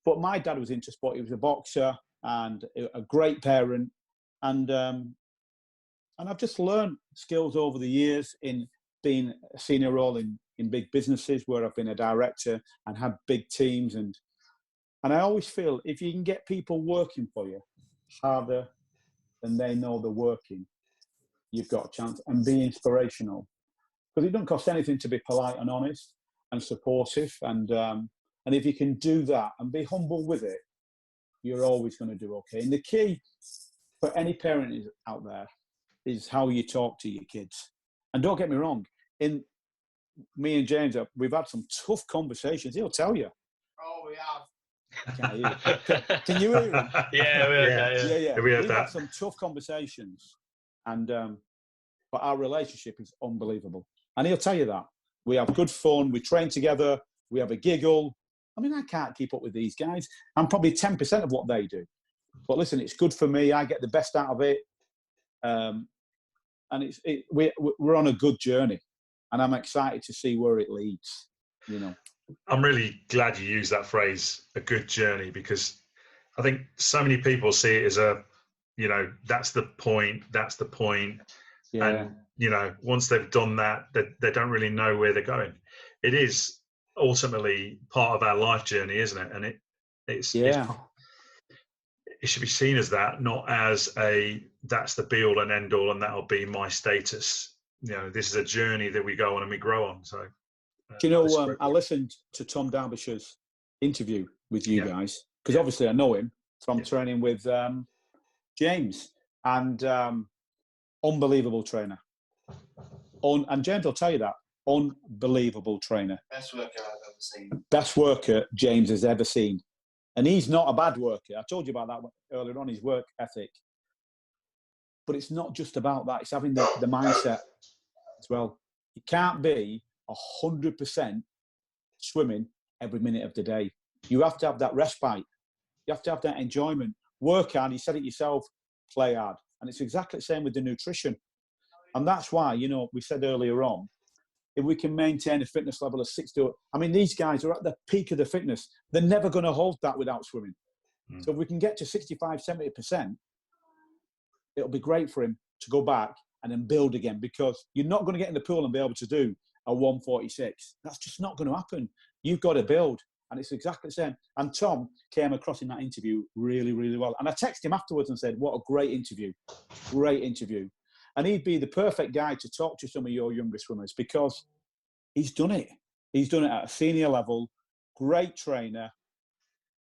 But my dad was into sport. He was a boxer and a great parent. And I've just learned skills over the years in being a senior role in big businesses where I've been a director and had big teams. And I always feel if you can get people working for you harder than they know they're working, you've got a chance. And be inspirational. Because it doesn't cost anything to be polite and honest and supportive. And if you can do that and be humble with it, you're always going to do okay. And the key for any parent out there is how you talk to your kids. And don't get me wrong, in me and James, we've had some tough conversations. He'll tell you. Oh, we have. Can you hear him? Yeah. We've had some tough conversations, and but our relationship is unbelievable. And he'll tell you that. We have good fun. We train together. We have a giggle. I mean, I can't keep up with these guys. I'm probably 10% of what they do. But listen, it's good for me. I get the best out of it. And we're on a good journey. And I'm excited to see where it leads, you know. I'm really glad you used that phrase, a good journey, because I think so many people see it as that's the point. Yeah. And, once they've done that, they don't really know where they're going. It is ultimately part of our life journey, isn't it? And it should be seen as that, not as that's the be all and end all and that'll be my status. This is a journey that we go on and we grow on. So, do you know, I listened to Tom Derbyshire's interview with you guys, because obviously I know him from training with James, and unbelievable trainer. And James will tell you that, unbelievable trainer. Best worker I've ever seen. Best worker James has ever seen. And he's not a bad worker. I told you about that earlier on, his work ethic. But it's not just about that. It's having the mindset as well. You can't be 100% swimming every minute of the day. You have to have that respite. You have to have that enjoyment. Work hard. You said it yourself, play hard. And it's exactly the same with the nutrition. And that's why, we said earlier on, if we can maintain a fitness level of 60, I mean, these guys are at the peak of the fitness. They're never going to hold that without swimming. So if we can get to 65, 70%, it'll be great for him to go back and then build again, because you're not going to get in the pool and be able to do a 146. That's just not going to happen. You've got to build. And it's exactly the same. And Tom came across in that interview really, really well. And I texted him afterwards and said, what a great interview. Great interview. And he'd be the perfect guy to talk to some of your younger swimmers, because he's done it. He's done it at a senior level. Great trainer.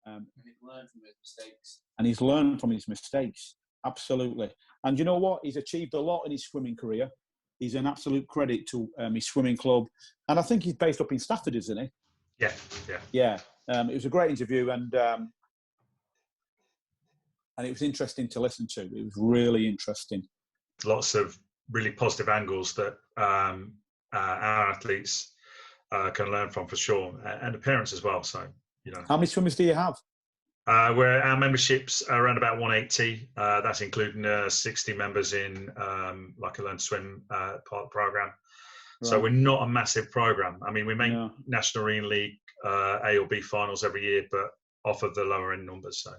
And he's learned from his mistakes. And he's learned from his mistakes. Absolutely. And you know what? He's achieved a lot in his swimming career. He's an absolute credit to his swimming club. And I think he's based up in Stafford, isn't he? Yeah. It was a great interview, and it was interesting to listen to. It was really interesting. Lots of really positive angles that our athletes can learn from, for sure, and the parents as well. So, How many swimmers do you have? Our memberships are around about 180. That's including 60 members in like a Learn to Swim part of the program. Right. So we're not a massive program. I mean, we make National Marine League A or B finals every year, but off of the lower end numbers. So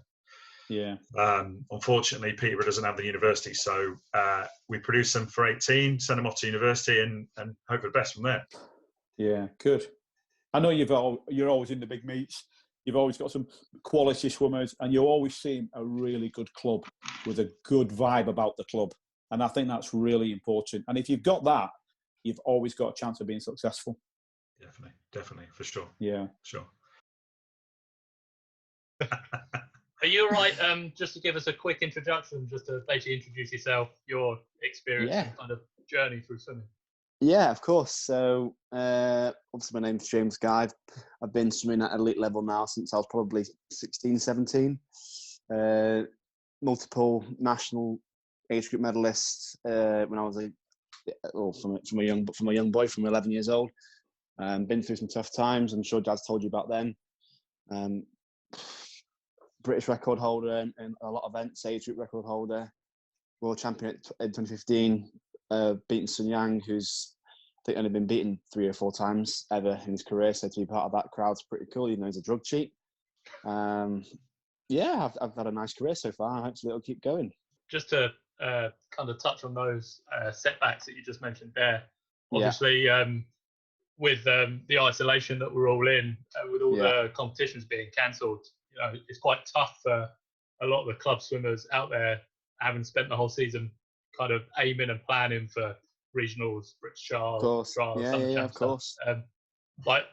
unfortunately, Peterborough doesn't have the university, so we produce them for 18, send them off to university, and hope for the best from there. Yeah, good. I know you're always in the big meets. You've always got some quality swimmers, and you always seem a really good club with a good vibe about the club. And I think that's really important. And if you've got that, you've always got a chance of being successful. Definitely, for sure. Yeah. Sure. Are you all right, just to give us a quick introduction, just to basically introduce yourself, your experience and kind of journey through swimming? Yeah, of course. So, obviously my name's James Guy. I've been swimming at elite level now since I was probably 16, 17. Multiple national age group medalists when I was from a young boy, from 11 years old. Been through some tough times. I'm sure Dad's told you about them. British record holder in a lot of events, age group record holder, world champion in 2015, beaten Sun Yang, who's I think only been beaten 3 or 4 times ever in his career. So to be part of that crowd's pretty cool, even though he's a drug cheat. Yeah, I've had a nice career so far. Hopefully it'll keep going. Just to kind of touch on those setbacks that you just mentioned there. Obviously, with the isolation that we're all in, with all the competitions being cancelled, you know, it's quite tough for a lot of the club swimmers out there, having spent the whole season kind of aiming and planning for regionals, British trials, summer champs. Of course. Like,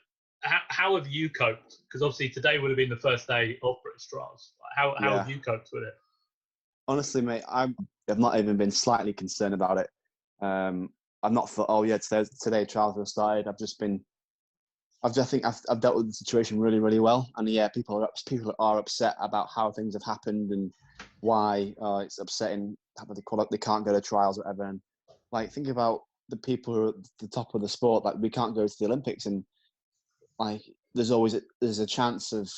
how have you coped? Because obviously today would have been the first day of British trials. How have you coped with it? Honestly, mate, I've not even been slightly concerned about it. I've not thought, today trials have started. I think I've dealt with the situation really, really well. And yeah, people are upset about how things have happened and why it's upsetting. They can't go to trials or whatever. And like, think about the people who are at the top of the sport. Like, we can't go to the Olympics, and like, there's a chance of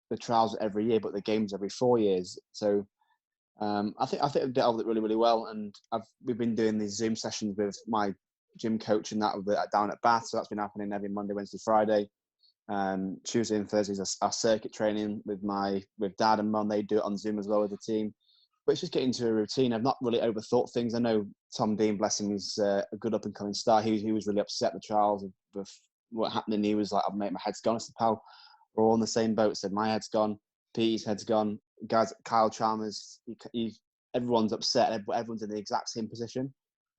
the trials every year, but the games every 4 years. So I think I've dealt with it really, really well. And we've been doing these Zoom sessions with my gym coach and that down at Bath. So that's been happening every Monday, Wednesday, Friday. Tuesday and Thursdays are circuit training with Dad and Mum. They do it on Zoom as well with the team. But it's just getting into a routine. I've not really overthought things. I know Tom Dean, bless him, is a good up and coming star. He was really upset at the trials with what happened, and he was like, "Mate, my head's gone." I said, "Pal, we're all in the same boat." I said, "My head's gone. Pete's head's gone. Guys, Kyle Chalmers, everyone's upset. Everyone's in the exact same position."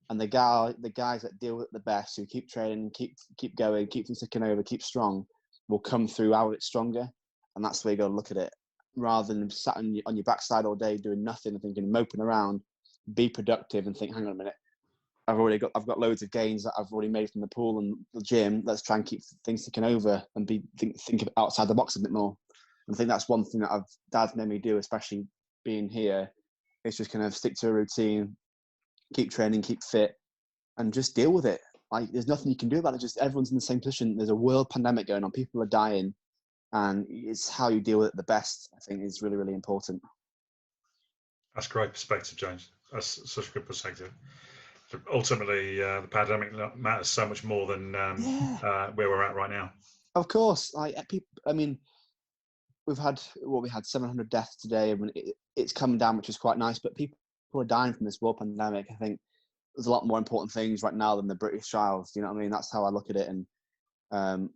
And the guys that deal with it the best, who keep training, keep going, keep things ticking over, keep strong, will come through out it stronger. And that's the way you got to look at it. Rather than sat on your backside all day doing nothing and thinking, moping around, be productive and think, hang on a minute, I've got loads of gains that I've already made from the pool and the gym. Let's try and keep things ticking over and think outside the box a bit more. And I think that's one thing that Dad's made me do, especially being here, is just kind of stick to a routine, keep training, keep fit, and just deal with it. Like, there's nothing you can do about it. Just everyone's in the same position. There's a world pandemic going on. People are dying, and it's how you deal with it the best, I think, is really, really important. That's great perspective, James. That's such a good perspective. Ultimately, the pandemic matters so much more than where we're at right now. Of course. We've had 700 deaths today. I mean, it's come down, which is quite nice, but people are dying from this world pandemic. I think there's a lot more important things right now than the British trials. You know what I mean? That's how I look at it. And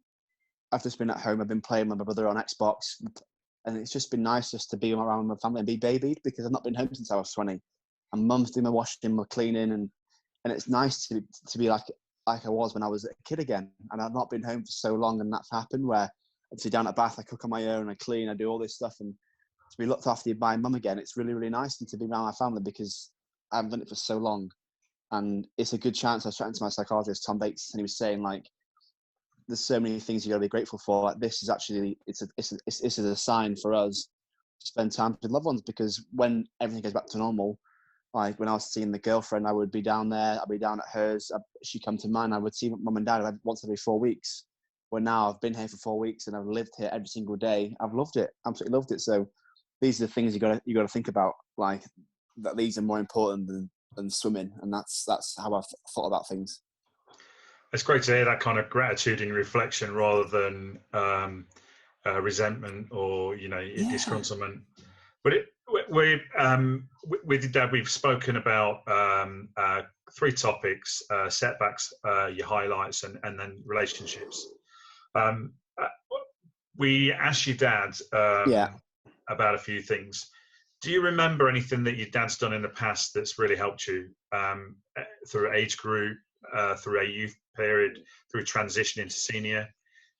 I've just been at home. I've been playing with my brother on Xbox, and it's just been nice just to be around my family and be babied, because I've not been home since I was 20. And Mum's doing my washing, my cleaning, and it's nice to be like I was when I was a kid again. And I've not been home for so long, and that's happened where I'd sit down at Bath, I cook on my own, I clean, I do all this stuff, and to be looked after by Mum again, it's really, really nice, and to be around my family, because I haven't done it for so long. And it's a good chance. I was chatting to my psychologist, Tom Bates, and he was saying, like, there's so many things you got to be grateful for. Like, this is actually, this is a sign for us to spend time with loved ones, because when everything goes back to normal, like when I was seeing the girlfriend, I would be down there, I'd be down at hers, she'd come to mine, I would see Mum and Dad once every 4 weeks. Where now I've been here for 4 weeks and I've lived here every single day. I've loved it, absolutely loved it. So these are the things you got to think about, like that these are more important than swimming, and that's how I've thought about things. It's great to hear that kind of gratitude and reflection rather than resentment or disgruntlement. But with Dad, we've spoken about 3 topics: setbacks, your highlights, and then relationships. We asked your Dad about a few things. Do you remember anything that your dad's done in the past that's really helped you through age group, through a youth period, through transition into senior?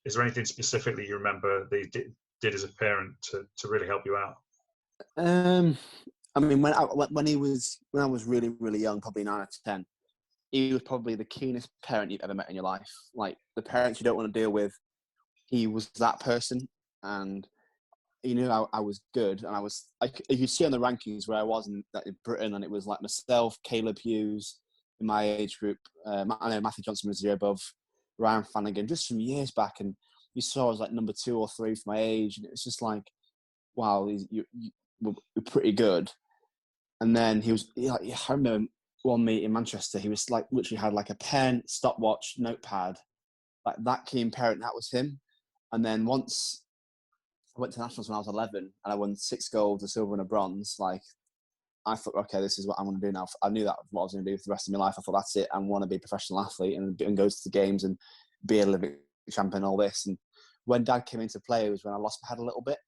Is there anything specifically you remember that he did as a parent to really help you out? I mean, when I was really, really young, probably 9 or 10, he was probably the keenest parent you've ever met in your life. Like, the parents you don't want to deal with, he was that person. And he knew I was good. And I was, like, if you see on the rankings where I was in Britain, and it was like myself, Caleb Hughes in my age group, I know Matthew Johnson was 0 above, Ryan Flanagan, just from years back. And you saw I was like number 2 or 3 for my age. And it was just like, wow, you're pretty good. And then I remember one meet in Manchester, he was like, literally had like a pen, stopwatch, notepad, like that keen parent, that was him. And then once I went to nationals when I was 11 and I won 6 golds, a silver and a bronze, like, I thought, okay, this is what I'm going to do now. I knew that what I was going to do for the rest of my life. I thought, that's it. I want to be a professional athlete and go to the games and be a Olympic champion, all this. And when Dad came into play, it was when I lost my head a little bit.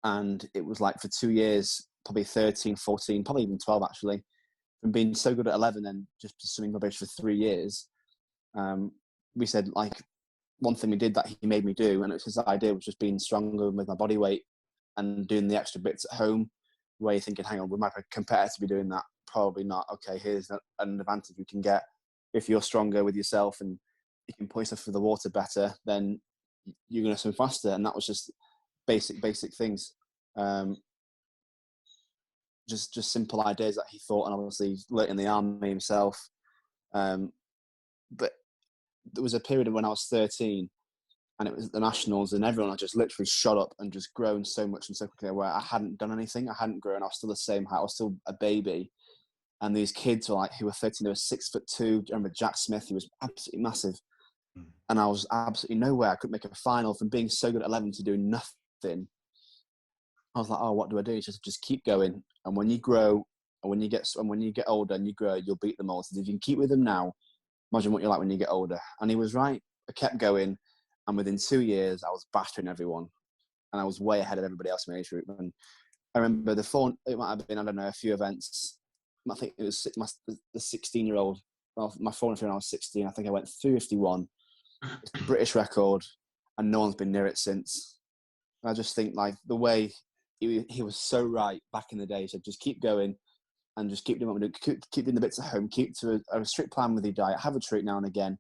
And it was like for 2 years, probably 13, 14, probably even 12 actually, from being so good at 11 and just swimming rubbish for 3 years. We said, like, one thing we did that he made me do, and it was his idea, was just being stronger with my body weight and doing the extra bits at home, where you're thinking, hang on, would my competitor be doing that? Probably not. Okay, here's an advantage you can get. If you're stronger with yourself and you can pull yourself through the water better, then you're going to swim faster. And that was just basic things. Just simple ideas that he thought, and obviously he's learnt in the army himself. But there was a period when I was 13 and it was the nationals, and everyone had just literally shot up and just grown so much and so quickly, where I hadn't done anything. I hadn't grown. I was still the same height. I was still a baby. And these kids were like, who were 13, they were 6'2". I remember Jack Smith, he was absolutely massive. And I was absolutely nowhere. I couldn't make a final from being so good at 11 to doing nothing. I was like, oh, what do I do? Just keep going. And when you grow, and when you get older and you grow, you'll beat them all. So if you can keep with them now, imagine what you're like when you get older. And he was right. I kept going. And within 2 years, I was battering everyone. And I was way ahead of everybody else in my age group. And I remember it might have been, I don't know, a few events. I think it was the 16-year-old. Well, my 400 when I was 16, I think I went 351. It's a British record. And no one's been near it since. And I just think, like, the way he was so right back in the day. He said, just keep going and just keep doing what we do. Keep doing the bits at home. Keep to a strict plan with your diet. Have a treat now and again.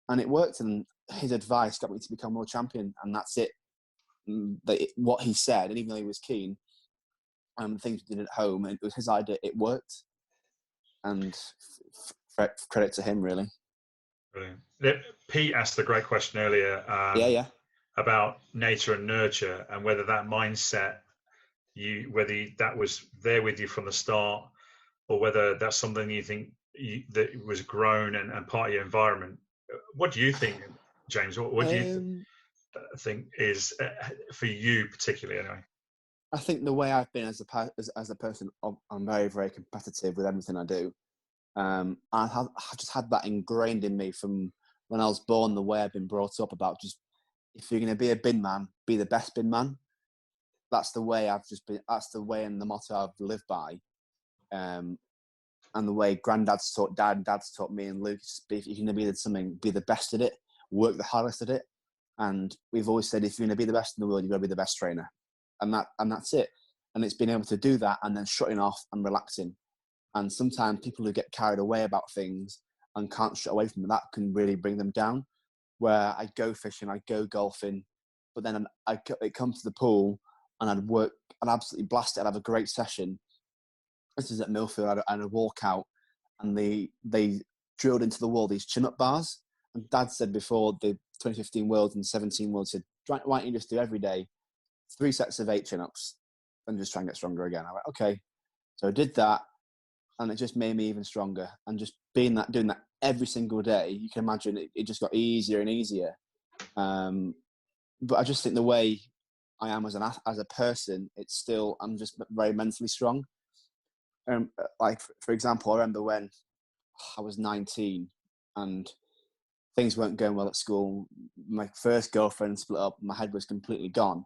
And it worked. And his advice got me to become world champion. And that's it. What he said, and even though he was keen, things we did at home, and it was his idea, it worked. And credit to him, really. Brilliant. Pete asked a great question earlier about nature and nurture, and whether that mindset, whether that was there with you from the start, or whether that's something you think that was grown and part of your environment. What do you think, James? What do you think is for you particularly, anyway? I think the way I've been as a person, I'm very, very competitive with everything I do. I've just had that ingrained in me from when I was born, the way I've been brought up about just, if you're going to be a bin man, be the best bin man. That's the way that's the way and the motto I've lived by. And the way Granddad's taught Dad and Dad's taught me and Luke, if you're going to be something, be the best at it, work the hardest at it. And we've always said, if you're going to be the best in the world, you've got to be the best trainer. And that's it. And it's being able to do that and then shutting off and relaxing. And sometimes people who get carried away about things and can't shut away from them, that can really bring them down. Where I'd go fishing, I'd go golfing, but then I'd come to the pool and I'd absolutely blast it. I'd have a great session. This is at Millfield. I'd walk out and they drilled into the wall these chin-up bars. And Dad said before the 2015 Worlds and 17 Worlds, said, why don't you just do every day 3 sets of 8 chin-ups and just try and get stronger again? I went, okay. So I did that, and it just made me even stronger. And just doing that every single day, you can imagine it just got easier and easier. But I just think the way I am as a person, I'm just very mentally strong. Like, for example, I remember when I was 19 and things weren't going well at school. My first girlfriend split up. My head was completely gone.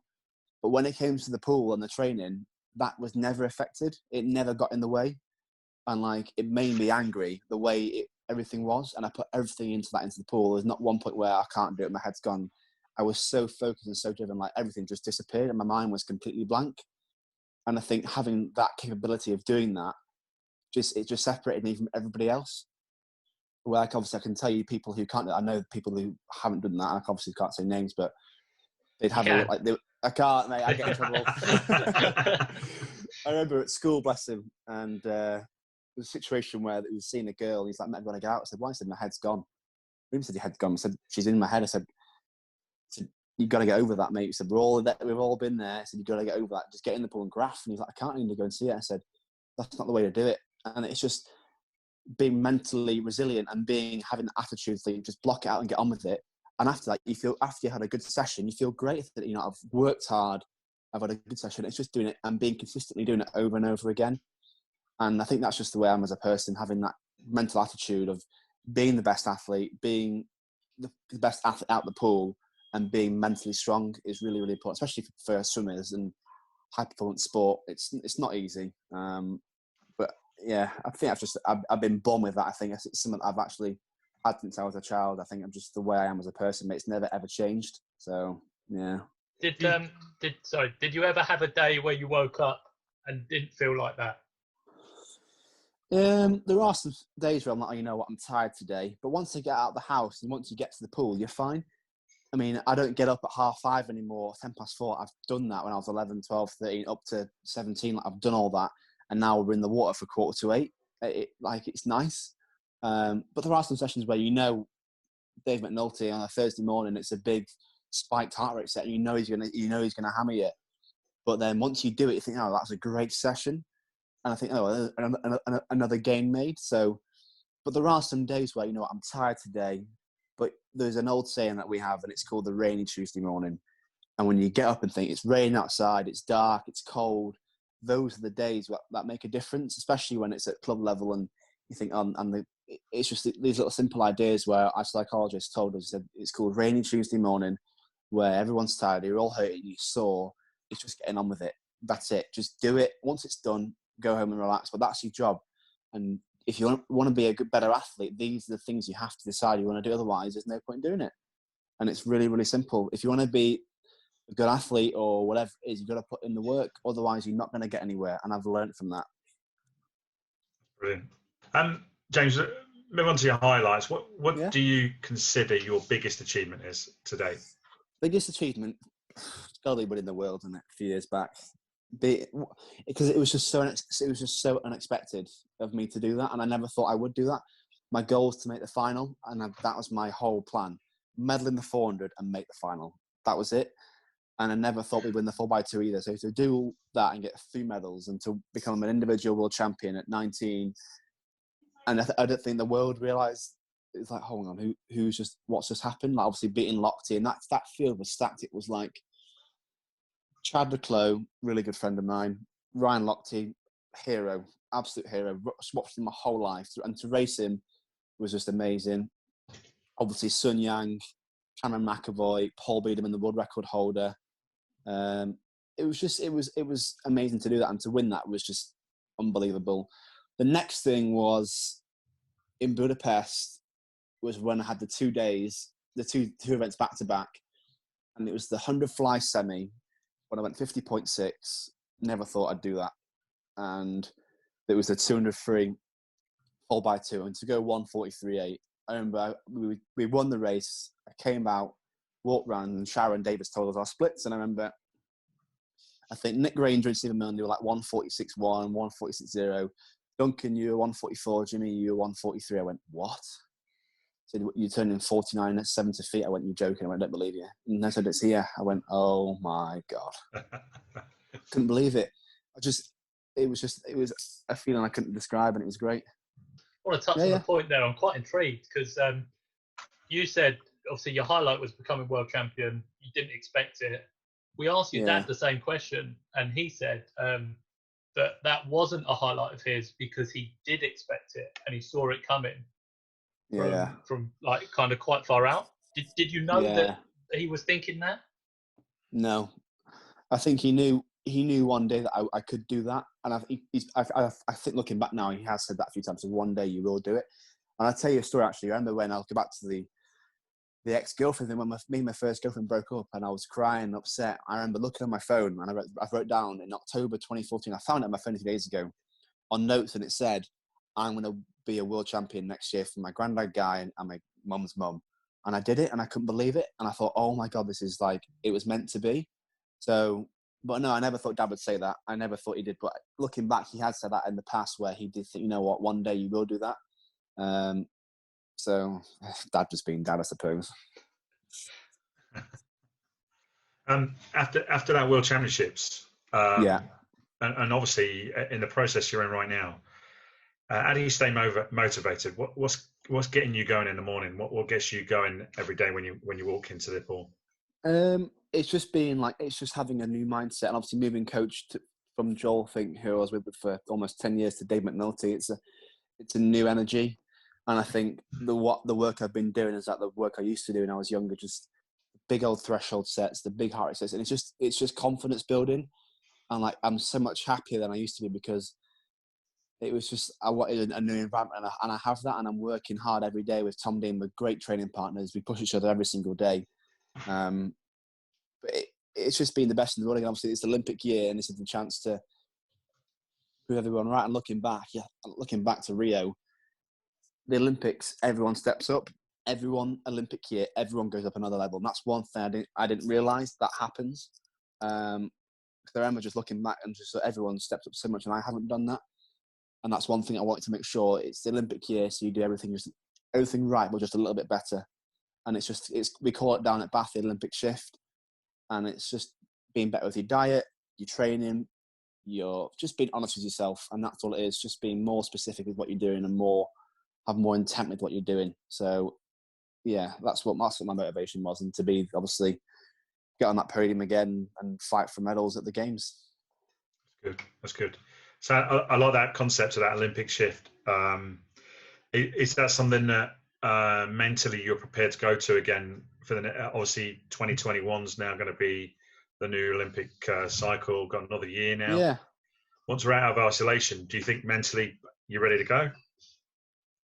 But when it came to the pool and the training, that was never affected. It never got in the way. And like, it made me angry the way everything was. And I put everything into the pool. There's not one point where I can't do it. My head's gone. I was so focused and so driven, like everything just disappeared and my mind was completely blank. And I think having that capability of doing that, it just separated me from everybody else. Well, like obviously I can tell you people who can't, I know people who haven't done that. I obviously can't say names, but they'd have I can't, mate, I get in trouble. I remember at school, bless him, and there was a situation where he was seeing a girl, and he's like, I'm going to go out. I said, why? He said, my head's gone. He said, your head's gone. I said, she's in my head. I said, you've got to get over that, mate. He said, we've all been there. I said, you've got to get over that. Just get in the pool and graph. And he's like, I can't even go and see it. I said, that's not the way to do it. And it's just being mentally resilient and having the attitude that you just block it out and get on with it. And after that, after you had a good session, you feel great that, I've worked hard, I've had a good session. It's just doing it and being consistently doing it over and over again. And I think that's just the way I am as a person, having that mental attitude of being the best athlete, being the best athlete out the pool, and being mentally strong is really, really important, especially for swimmers and high performance sport. It's not easy. But yeah, I think I've been born with that. I think it's something I've actually had since I was a child. I think I'm just the way I am as a person, but it's never ever changed. So yeah. Did you ever have a day where you woke up and didn't feel like that? There are some days where I'm like, I'm tired today. But once I get out of the house and once you get to the pool, you're fine. I mean, I don't get up at 5:30 anymore, 4:10. I've done that when I was 11, 12, 13, up to 17. Like, I've done all that. And now we're in the water for 7:45. It's nice. But there are some sessions where Dave McNulty on a Thursday morning, it's a big spiked heart rate set, and he's gonna hammer you. But then once you do it, you think, oh, that's a great session, and I think, oh, another gain made. So, but there are some days where I'm tired today. But there's an old saying that we have, and it's called the rainy Tuesday morning. And when you get up and think it's raining outside, it's dark, it's cold, those are the days that make a difference, especially when it's at club level and you think, it's just these little simple ideas where our psychologist told us that it's called rainy Tuesday morning, where everyone's tired, you're all hurting, you're sore, it's just getting on with it. That's it. Just do it. Once it's done, go home and relax. But that's your job. And if you want to be a better athlete, these are the things you have to decide you want to do. Otherwise, there's no point in doing it. And it's really, really simple. If you want to be a good athlete or whatever it is, you've got to put in the work. Otherwise, you're not going to get anywhere. And I've learned from that. Brilliant. James, move on to your highlights. What do you consider your biggest achievement is today? Biggest achievement? It's got to be winning the world, isn't it? A few years back. Because it was just so unexpected of me to do that, and I never thought I would do that. My goal was to make the final, and that was my whole plan: medal in the 400 and make the final. That was it. And I never thought we'd win the 4x2 either. So to do that and get 3 medals and to become an individual world champion at 19, and I don't think the world realised. It's like, hold on, what's just happened? Like, obviously beating Lochte, and that field was stacked. It was like Chad Leclos, really good friend of mine. Ryan Lochte, hero, absolute hero. Watched him my whole life, and to race him was just amazing. Obviously, Sun Yang, Cameron McAvoy, Paul Biederman, the world record holder. It was amazing to do that, and to win that was just unbelievable. The next thing was in Budapest, was when I had the 2 days, the two events back to back, and it was the 100 fly semi. When I went 50.6, never thought I'd do that. And it was the 200 free 4x2, and to go 1:43.8. I remember we won the race. I came out, walked around, and Sharon Davis told us our splits. And I remember, I think Nick Granger and Stephen Milne, they were like 1:46.1, 1:46.0. Duncan, you were 1:44. Jimmy, you were 1:43. I went, what? Said, you turned in 49 at 70 feet. I went, you're joking. I went, I don't believe you. And they said, it's here. I went, oh my God. Couldn't believe it. It was a feeling I couldn't describe, and it was great. I want to touch on the point there. I'm quite intrigued because you said, obviously, your highlight was becoming world champion. You didn't expect it. We asked your dad the same question, and he said that wasn't a highlight of his because he did expect it and he saw it coming. From like kind of quite far out. Did you know that he was thinking that? No. I think he knew one day that I could do that, and I think looking back now, he has said that a few times. So one day you will do it. And I'll tell you a story actually. I remember when I'll go back to the ex-girlfriend, when me and my first girlfriend broke up, and I was crying and upset. I remember looking on my phone, and I wrote down in October 2014. I found it on my phone a few days ago on notes, and it said, "I'm going to be a world champion next year for my granddad Guy and my mum's mum." And I did it, and I couldn't believe it. And I thought, oh my God, this is like, it was meant to be. So, but no, I never thought Dad would say that. I never thought he did. But looking back, he had said that in the past where he did think, you know what, one day you will do that. So Dad just being Dad, I suppose. After that World Championships, Yeah. and obviously in the process you're in right now, how do you stay motivated? What's getting you going in the morning? What gets you going every day when you walk into the pool? It's just being like, it's just having a new mindset, and obviously moving coach from Joel Fink, who I was with for almost 10 years, to Dave McNulty. It's a new energy, and I think the work I've been doing is like the work I used to do when I was younger, just big old threshold sets, the big heart rate sets, and it's just confidence building, and like I'm so much happier than I used to be because it was just, I wanted a new environment, and I have that, and I'm working hard every day with Tom Dean. We're great training partners. We push each other every single day. But it's just been the best in the world. And obviously, it's the Olympic year, and this is the chance to prove everyone right. And looking back to Rio, the Olympics, everyone steps up. Everyone Olympic year, everyone goes up another level. And that's one thing I didn't realise that happens. Because I remember just looking back and just everyone stepped up so much, and I haven't done that. And that's one thing I wanted to make sure. It's the Olympic year, so you do everything right, but just a little bit better. And we call it down at Bath the Olympic shift. And it's just being better with your diet, your training, you're just being honest with yourself. And that's all it is, just being more specific with what you're doing and have more intent with what you're doing. So, yeah, that's what my motivation was. And to be, obviously, get on that podium again and fight for medals at the Games. That's good. So I like that concept of that Olympic shift. Is that something that mentally you're prepared to go to again for obviously 2021 is now going to be the new Olympic cycle, got another year now. Yeah. Once we're out of isolation, do you think mentally you're ready to go?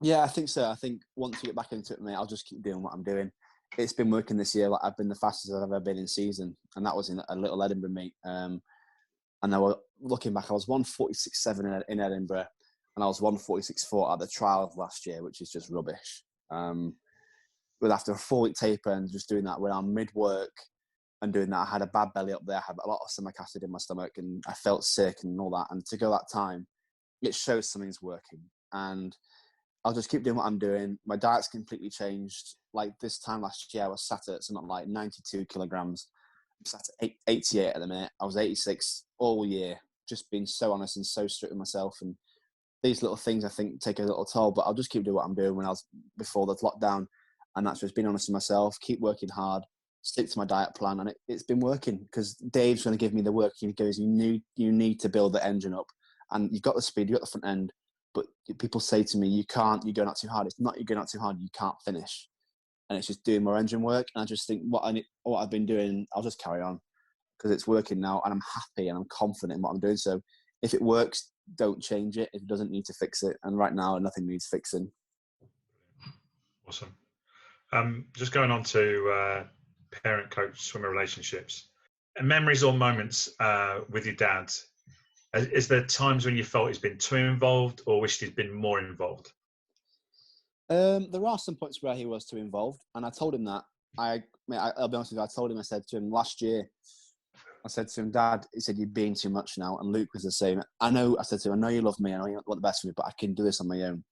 Yeah, I think so. I think once we get back into it, mate, I'll just keep doing what I'm doing. It's been working this year. Like, I've been the fastest I've ever been in season, and that was in a little Edinburgh meet. And looking back, I was 146.7 in Edinburgh, and I was 146.4 at the trials last year, which is just rubbish. But after a 4-week taper and just doing that, when I'm mid-work and doing that, I had a bad belly up there. I had a lot of stomach acid in my stomach, and I felt sick and all that. And to go that time, it shows something's working. And I'll just keep doing what I'm doing. My diet's completely changed. Like this time last year, I was sat at something like 92 kilograms. I'm sat at 88 at the minute. I was 86 all year. Just being so honest and so strict with myself. And these little things, I think, take a little toll. But I'll just keep doing what I'm doing before the lockdown. And that's just being honest with myself, keep working hard, stick to my diet plan. And it's been working because Dave's going to give me the work. He goes, you need to build the engine up. And you've got the speed, you've got the front end. But people say to me, you're going out too hard. It's not you're going out too hard, you can't finish. And it's just doing more engine work. And I just think what I've been doing, I'll just carry on because it's working now. And I'm happy and I'm confident in what I'm doing. So if it works, don't change it. If it doesn't, need to fix it. And right now, nothing needs fixing. Awesome. Just going on to parent-coach swimmer relationships. And memories or moments with your dad. Is there times when you felt he's been too involved or wished he'd been more involved? There are some points where he was too involved, and I told him that. I'll be honest with you. I said to him last year, I said to him, Dad, he said, you're being too much now. And Luke was the same. I said to him, I know you love me. I know you want the best for me, but I can do this on my own.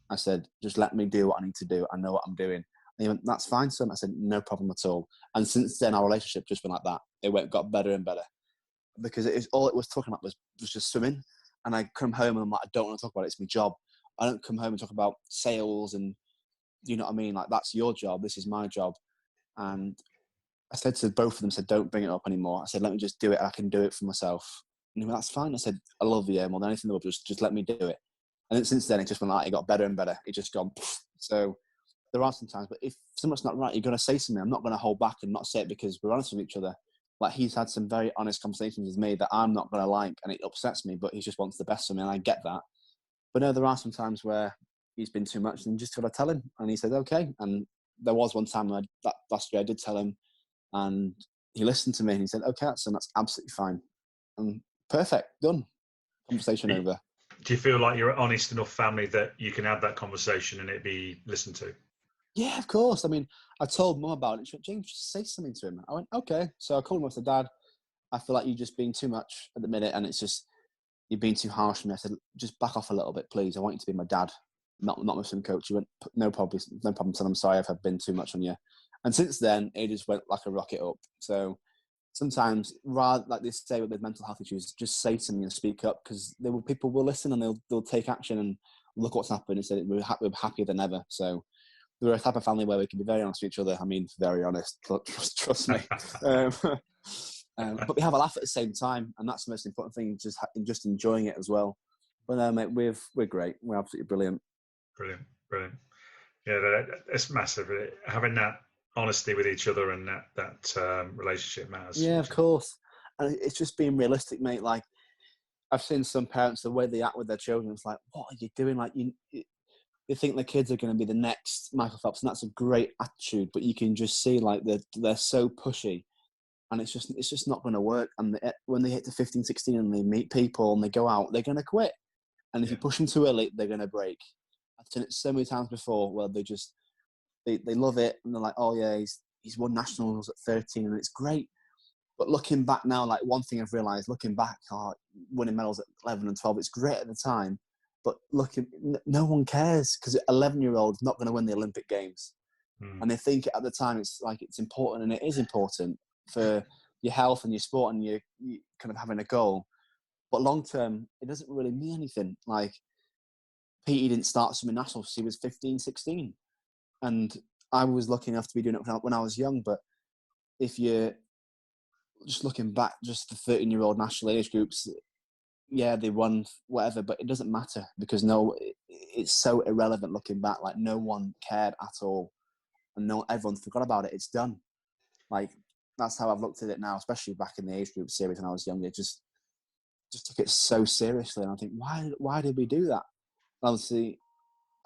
I said, just let me do what I need to do. I know what I'm doing. And he went, that's fine, son. I said, no problem at all. And since then, our relationship just been like that. It got better and better. Because all it was talking about was just swimming. And I come home and I'm like, I don't want to talk about it. It's my job. I don't come home and talk about sales and, you know what I mean? Like, that's your job. This is my job. And I said to both of them, don't bring it up anymore. I said, let me just do it. I can do it for myself. And he went, that's fine. I said, I love you more than anything in the world. Just let me do it. And then since then, it just went like, it got better and better. It just gone. So there are some times, but if something's not right, you're going to say something. I'm not going to hold back and not say it because we're honest with each other. Like, he's had some very honest conversations with me that I'm not going to like, and it upsets me, but he just wants the best for me, and I get that. But no, there are some times where he's been too much, and you just got to tell him. And he said, okay. And there was one time that last year I did tell him, and he listened to me, and he said, okay, so that's absolutely fine. And perfect, done. Conversation over. Do you feel like you're an honest enough family that you can have that conversation and it be listened to? Yeah, of course. I mean, I told Mum about it. She went, James, just say something to him. I went, okay. So I called him up to Dad. I feel like you're just being too much at the minute, and it's just, you're being too harsh on me. I said, just back off a little bit, please. I want you to be my dad, not my swim coach. He went, no problem. Son, I'm sorry if I've been too much on you. And since then, it just went like a rocket up. So sometimes, rather, like they say with mental health issues, just say something and speak up, because people will listen, and they'll take action and look what's happened and say we're happier than ever. So we're a type of family where we can be very honest with each other. I mean, very honest. Trust me. But we have a laugh at the same time, and that's the most important thing. Just enjoying it as well. But no, mate, we're great. We're absolutely brilliant. Brilliant. Yeah, it's massive. Having that honesty with each other and that relationship matters. Yeah, of course. And it's just being realistic, mate. Like, I've seen some parents, the way they act with their children, it's like, what are you doing? Like, they think their kids are going to be the next Michael Phelps, and that's a great attitude. But you can just see, like, they're so pushy, and it's just not going to work. And when they hit to 15, 16, and they meet people and they go out, they're going to quit. And if you push them too early, they're going to break. I've seen it so many times before where they love it, and they're like, oh yeah, he's won nationals at 13, and it's great. But looking back now, like, one thing I've realised, looking back, winning medals at 11 and 12, it's great at the time. But no one cares, because an 11-year-old is not going to win the Olympic Games. And they think at the time it's important, and it is important for your health and your sport and you kind of having a goal. But long term, it doesn't really mean anything. Like, Petey didn't start swimming nationals till he was 15, 16. And I was lucky enough to be doing it when I was young. But if you're just looking back, just the 13-year-old national age groups, yeah, they won whatever, but it doesn't matter, because it's so irrelevant looking back. Like, no one cared at all, and everyone forgot about it. It's done. Like, that's how I've looked at it now, especially back in the age group series when I was younger. Just took it so seriously, and I think, why did we do that? Obviously,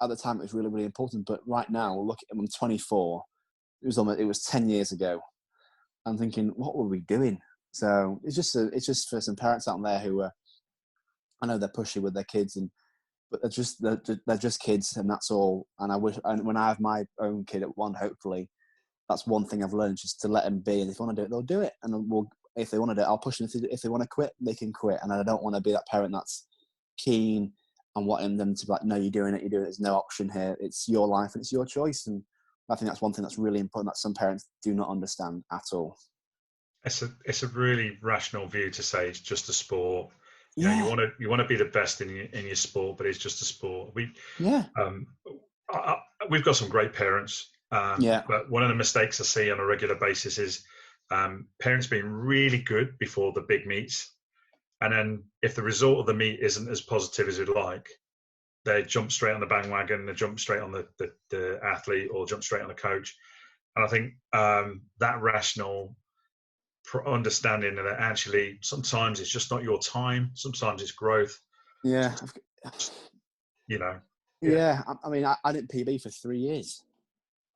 at the time it was really, really important, but right now, look, I'm 24. It was 10 years ago. I'm thinking, what were we doing? So it's just for some parents out there who I know they're pushy with their kids, but they're just kids, and that's all. And when I have my own kid at one, hopefully, that's one thing I've learned, just to let them be. And if they want to do it, they'll do it. And if they want to do it, I'll push them. If they want to quit, they can quit. And I don't want to be that parent that's keen and wanting them to be like, no, you're doing it. There's no option here. It's your life and it's your choice. And I think that's one thing that's really important that some parents do not understand at all. It's a really rational view to say it's just a sport. You Yeah. know, you want to be the best in your sport, but it's just a sport. We've got some great parents. But one of the mistakes I see on a regular basis is parents being really good before the big meets, and then if the result of the meet isn't as positive as we'd like, they jump straight on the bandwagon, they jump straight on the athlete, or jump straight on the coach. And I think that rational understanding that actually sometimes it's just not your time, sometimes it's growth. Yeah. You know. Yeah. I mean, I didn't PB for 3 years.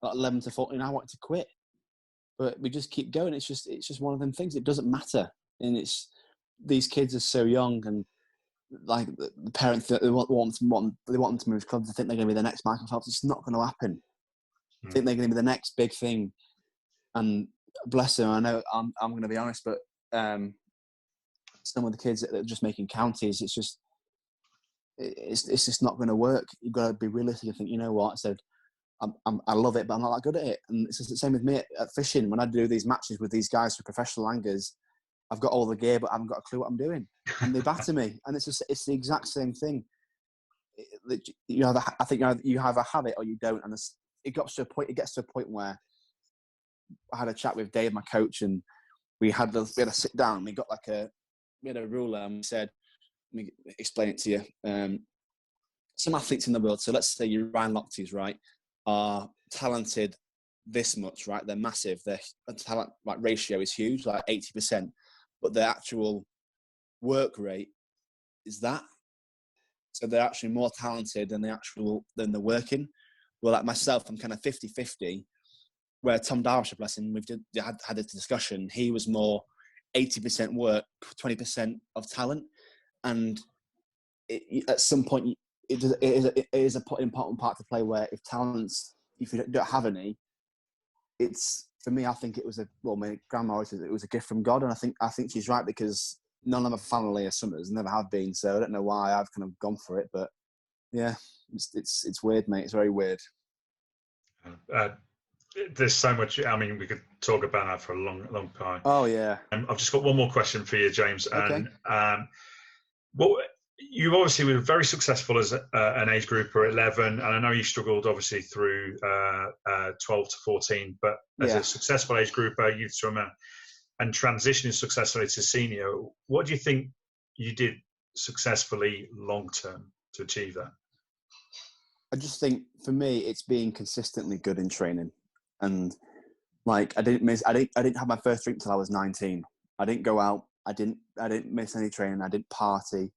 Like 11 to 14, I wanted to quit, but we just keep going. It's just one of them things. It doesn't matter, and these kids are so young, and like the parents, they want them to move clubs. They think they're going to be the next Michael Phelps. It's not going to happen. I think they're going to be the next big thing. And bless them, I know I'm going to be honest, but some of the kids that are just making counties, it's just not going to work. You've got to be realistic and think, you know what? I said, I love it, but I'm not that good at it. And it's the same with me at fishing. When I do these matches with these guys who are professional anglers, I've got all the gear, but I haven't got a clue what I'm doing. And they batter me. And it's the exact same thing. I think you either have it or you don't. And it gets to a point where I had a chat with Dave, my coach, and we had to sit down. We had a ruler, and we said, let me explain it to you. Some athletes in the world, so let's say you Ryan Lochte, right, are talented, this much, right? They're massive. Their talent like ratio is huge, like 80%, but the actual work rate is that. So they're actually more talented than the working. Well, like myself, I'm kind of 50-50, where Tom Darvisher, bless him, we've had this discussion. He was more 80% work, 20% of talent. And at some point, it is an important part to play where if you don't have any, it's, for me, I think it was my grandma always says it was a gift from God. And I think she's right, because none of my family are swimmers, never have been. So I don't know why I've kind of gone for it, but yeah, it's weird, mate. It's very weird. There's so much. I mean, we could talk about that for a long time. Oh yeah. I've just got one more question for you, James. Okay. And you obviously were very successful as an age grouper at 11, and I know you struggled obviously through 12 to 14. But as a successful age grouper, youth swimmer, and transitioning successfully to senior, what do you think you did successfully long term to achieve that? I just think for me, it's being consistently good in training, and like I didn't have my first drink till I was 19. I didn't go out. I didn't miss any training. I didn't party.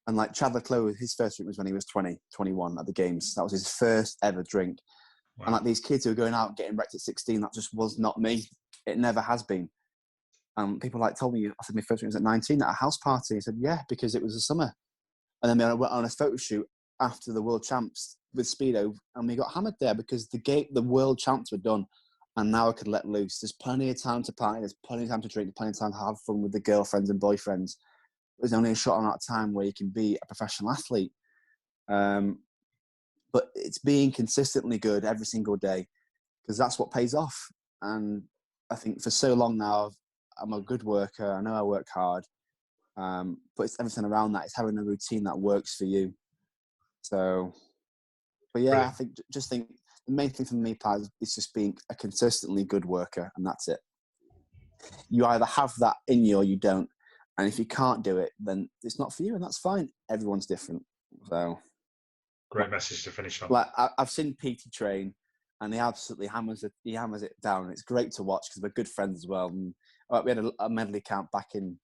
And like Chad Leclerc, his first drink was when he was 20, 21 at the games. That was his first ever drink. Wow. And like these kids who are going out getting wrecked at 16, that just was not me. It never has been. People like told me, I said my first drink was at 19 at a house party. I said, yeah, because it was the summer. And then I went on a photo shoot after the world champs with Speedo, and we got hammered there because the world champs were done. And now I could let loose. There's plenty of time to party. There's plenty of time to drink. There's plenty of time to have fun with the girlfriends and boyfriends. There's only a short amount of time where you can be a professional athlete. But it's being consistently good every single day, because that's what pays off. And I think for so long now, I'm a good worker. I know I work hard. But it's everything around that. It's having a routine that works for you. So, but yeah, Brilliant. I think the main thing for me, Pat, is just being a consistently good worker, and that's it. You either have that in you or you don't. And if you can't do it, then it's not for you, and that's fine. Everyone's different. So, great message to finish on. Like I've seen Petey train, and he absolutely hammers it down. It's great to watch because we're good friends as well. And we had a medley camp back in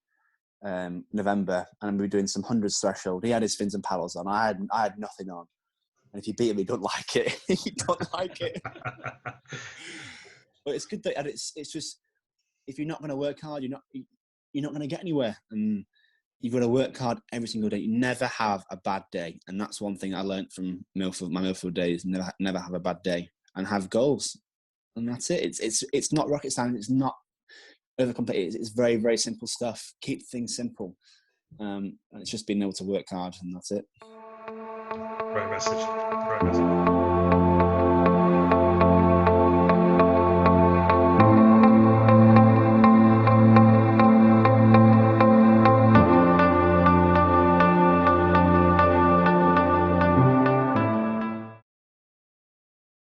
November, and we were doing some hundreds threshold. He had his fins and paddles on. I had nothing on. And if you beat him, you don't like it. You don't like it. But it's good that it's just, if you're not going to work hard, you're not going to get anywhere. And you've got to work hard every single day. You never have a bad day. And that's one thing I learned from my Milford days. Never have a bad day, and have goals. And that's it. It's not rocket science. It's not overcomplicated. It's very, very simple stuff. Keep things simple. And it's just being able to work hard, and that's it. Great message.